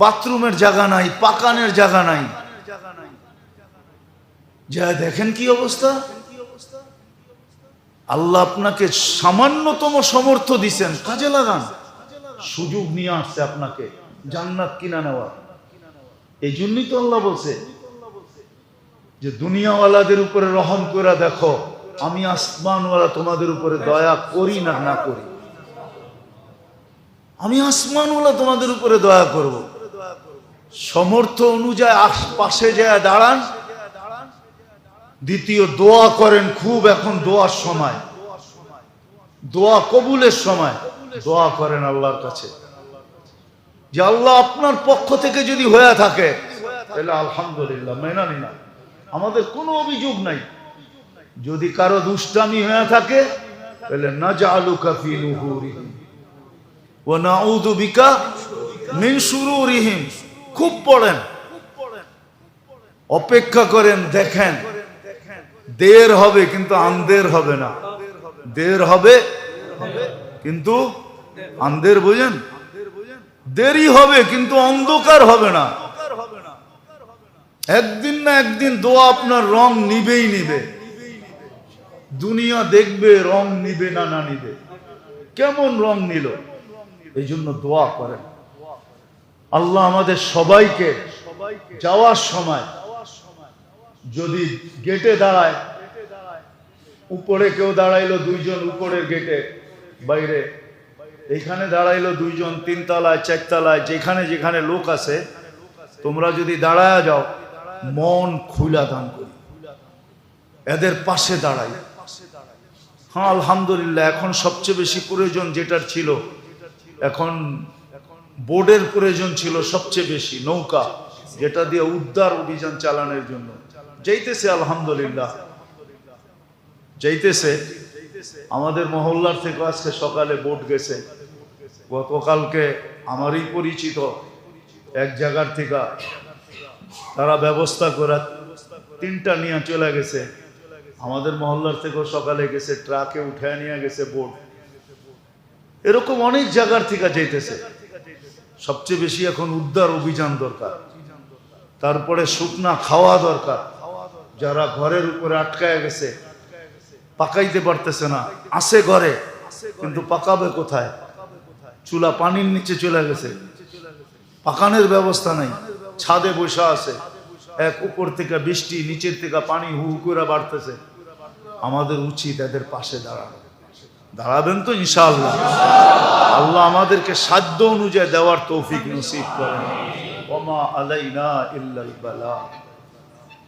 বাথরুমের জায়গা নাই, পাকানের জায়গা নাই। যা দেখেন কি অবস্থা। আল্লাহ আপনাকে সামান্যতম সমর্থ দিছেন, কাজে লাগান। সুযোগ নিয়ে আসছে আপনাকে জান্নাত কিনা নেওয়া। এই জন্যই তো আল্লাহ বলছে যে দুনিয়াওয়ালাদের উপরে রহম করে দেখো, আমি আসমানওয়ালা তোমাদের উপরে দয়া করি না না করি। আমি আসমানওয়ালা তোমাদের উপরে দয়া করব। সমর্থ অনুযায়ী আশপাশে যায় দাঁড়ান। দ্বিতীয়, দোয়া করেন খুব। এখন দোয়ার সময়, দোয়া কবুলের সময়। দোয়া করেন আল্লাহর কাছে যে আল্লাহ আপনার পক্ষ থেকে যদি হয়ে থাকে তাহলে আলহামদুলিল্লাহ, মেনে নিলাম, আমাদের কোনো অভিযোগ নাই। যদি কারো দুষ্টামি হয়ে থাকে তাহলে নাজআলুকা ফি নুহুরিহিম ওয়া নাউযু বিকা মিন শুরুরিহিম। খুব পড়েন, অপেক্ষা করেন, দেখেন দের হবে কিন্তু আন্দের হবে না। দের হবে কিন্তু আন্দের, বুঝেন, দেরি হবে কিন্তু অন্ধকার হবে না। একদিন না একদিন দোয়া আপনার রং নিবেই নিবে। দুনিয়া দেখবে রং নিবে না না নিবে, কেমন রং নিল। এই জন্য দোয়া করেন। আল্লাহ আমাদের সবাইকে যাওয়ার সময় যদি গেটে দাঁড়ায়, উপরে কেউ দাঁড়াইলো 2 জন উপরের গেটে, বাইরে এইখানে দাঁড়াইলো 2 জন, 3 তলায় 4 তলায়, যেখানে যেখানে লোক আছে, তোমরা যদি দাঁড়ায় যাও, মন খুলা দান করি, এদের পাশে দাঁড়াই। হ্যাঁ আলহামদুলিল্লাহ, এখন সবচেয়ে বেশি প্রয়োজন যেটার ছিল, এখন বোর্ডের প্রয়োজন ছিল সবচেয়ে বেশি, নৌকা, যেটা দিয়ে উদ্ধার অভিযান চালানোর জন্য যাইতেছে। আলহামদুলিল্লাহ যাইতেছে। আমাদের মহল্লার থেকে আজকে সকালে বোট গেছে। গতকালকে আমারই পরিচিত এক জায়গার থেকে তারা ব্যবস্থা করে 3টা নিয়ে চলে গেছে। আমাদের মহল্লার থেকেও সকালে গেছে, ট্রাকে উঠে নিয়ে গেছে বোট। এরকম অনেক জায়গার থেকে যাইতেছে। সবচেয়ে বেশি এখন উদ্ধার অভিযান দরকার, তারপরে শুকনা খাওয়া দরকার। যারা ঘরের উপরে আটকায় গেছে, পাকাইতে পারতেছে না, আসে ঘরে কিন্তু পাকাবে কোথায়? চুলা পানির নিচে চলে গেছে, পাকানোর ব্যবস্থা নাই, ছাদে বসে আছে, এক উপর থেকে বৃষ্টি, নিচের থেকে পানি হু হু করে বাড়তেছে। আমাদের উচিত এদের পাশে দাঁড়ানো। দাঁড়াবেন তো ইনশাআল্লাহ? আল্লাহ আমাদেরকে সাধ্য অনুযায়ী দেওয়ার তৌফিক নসিব করেন। ওমা আলাইনা ইল্লাল বালাগ।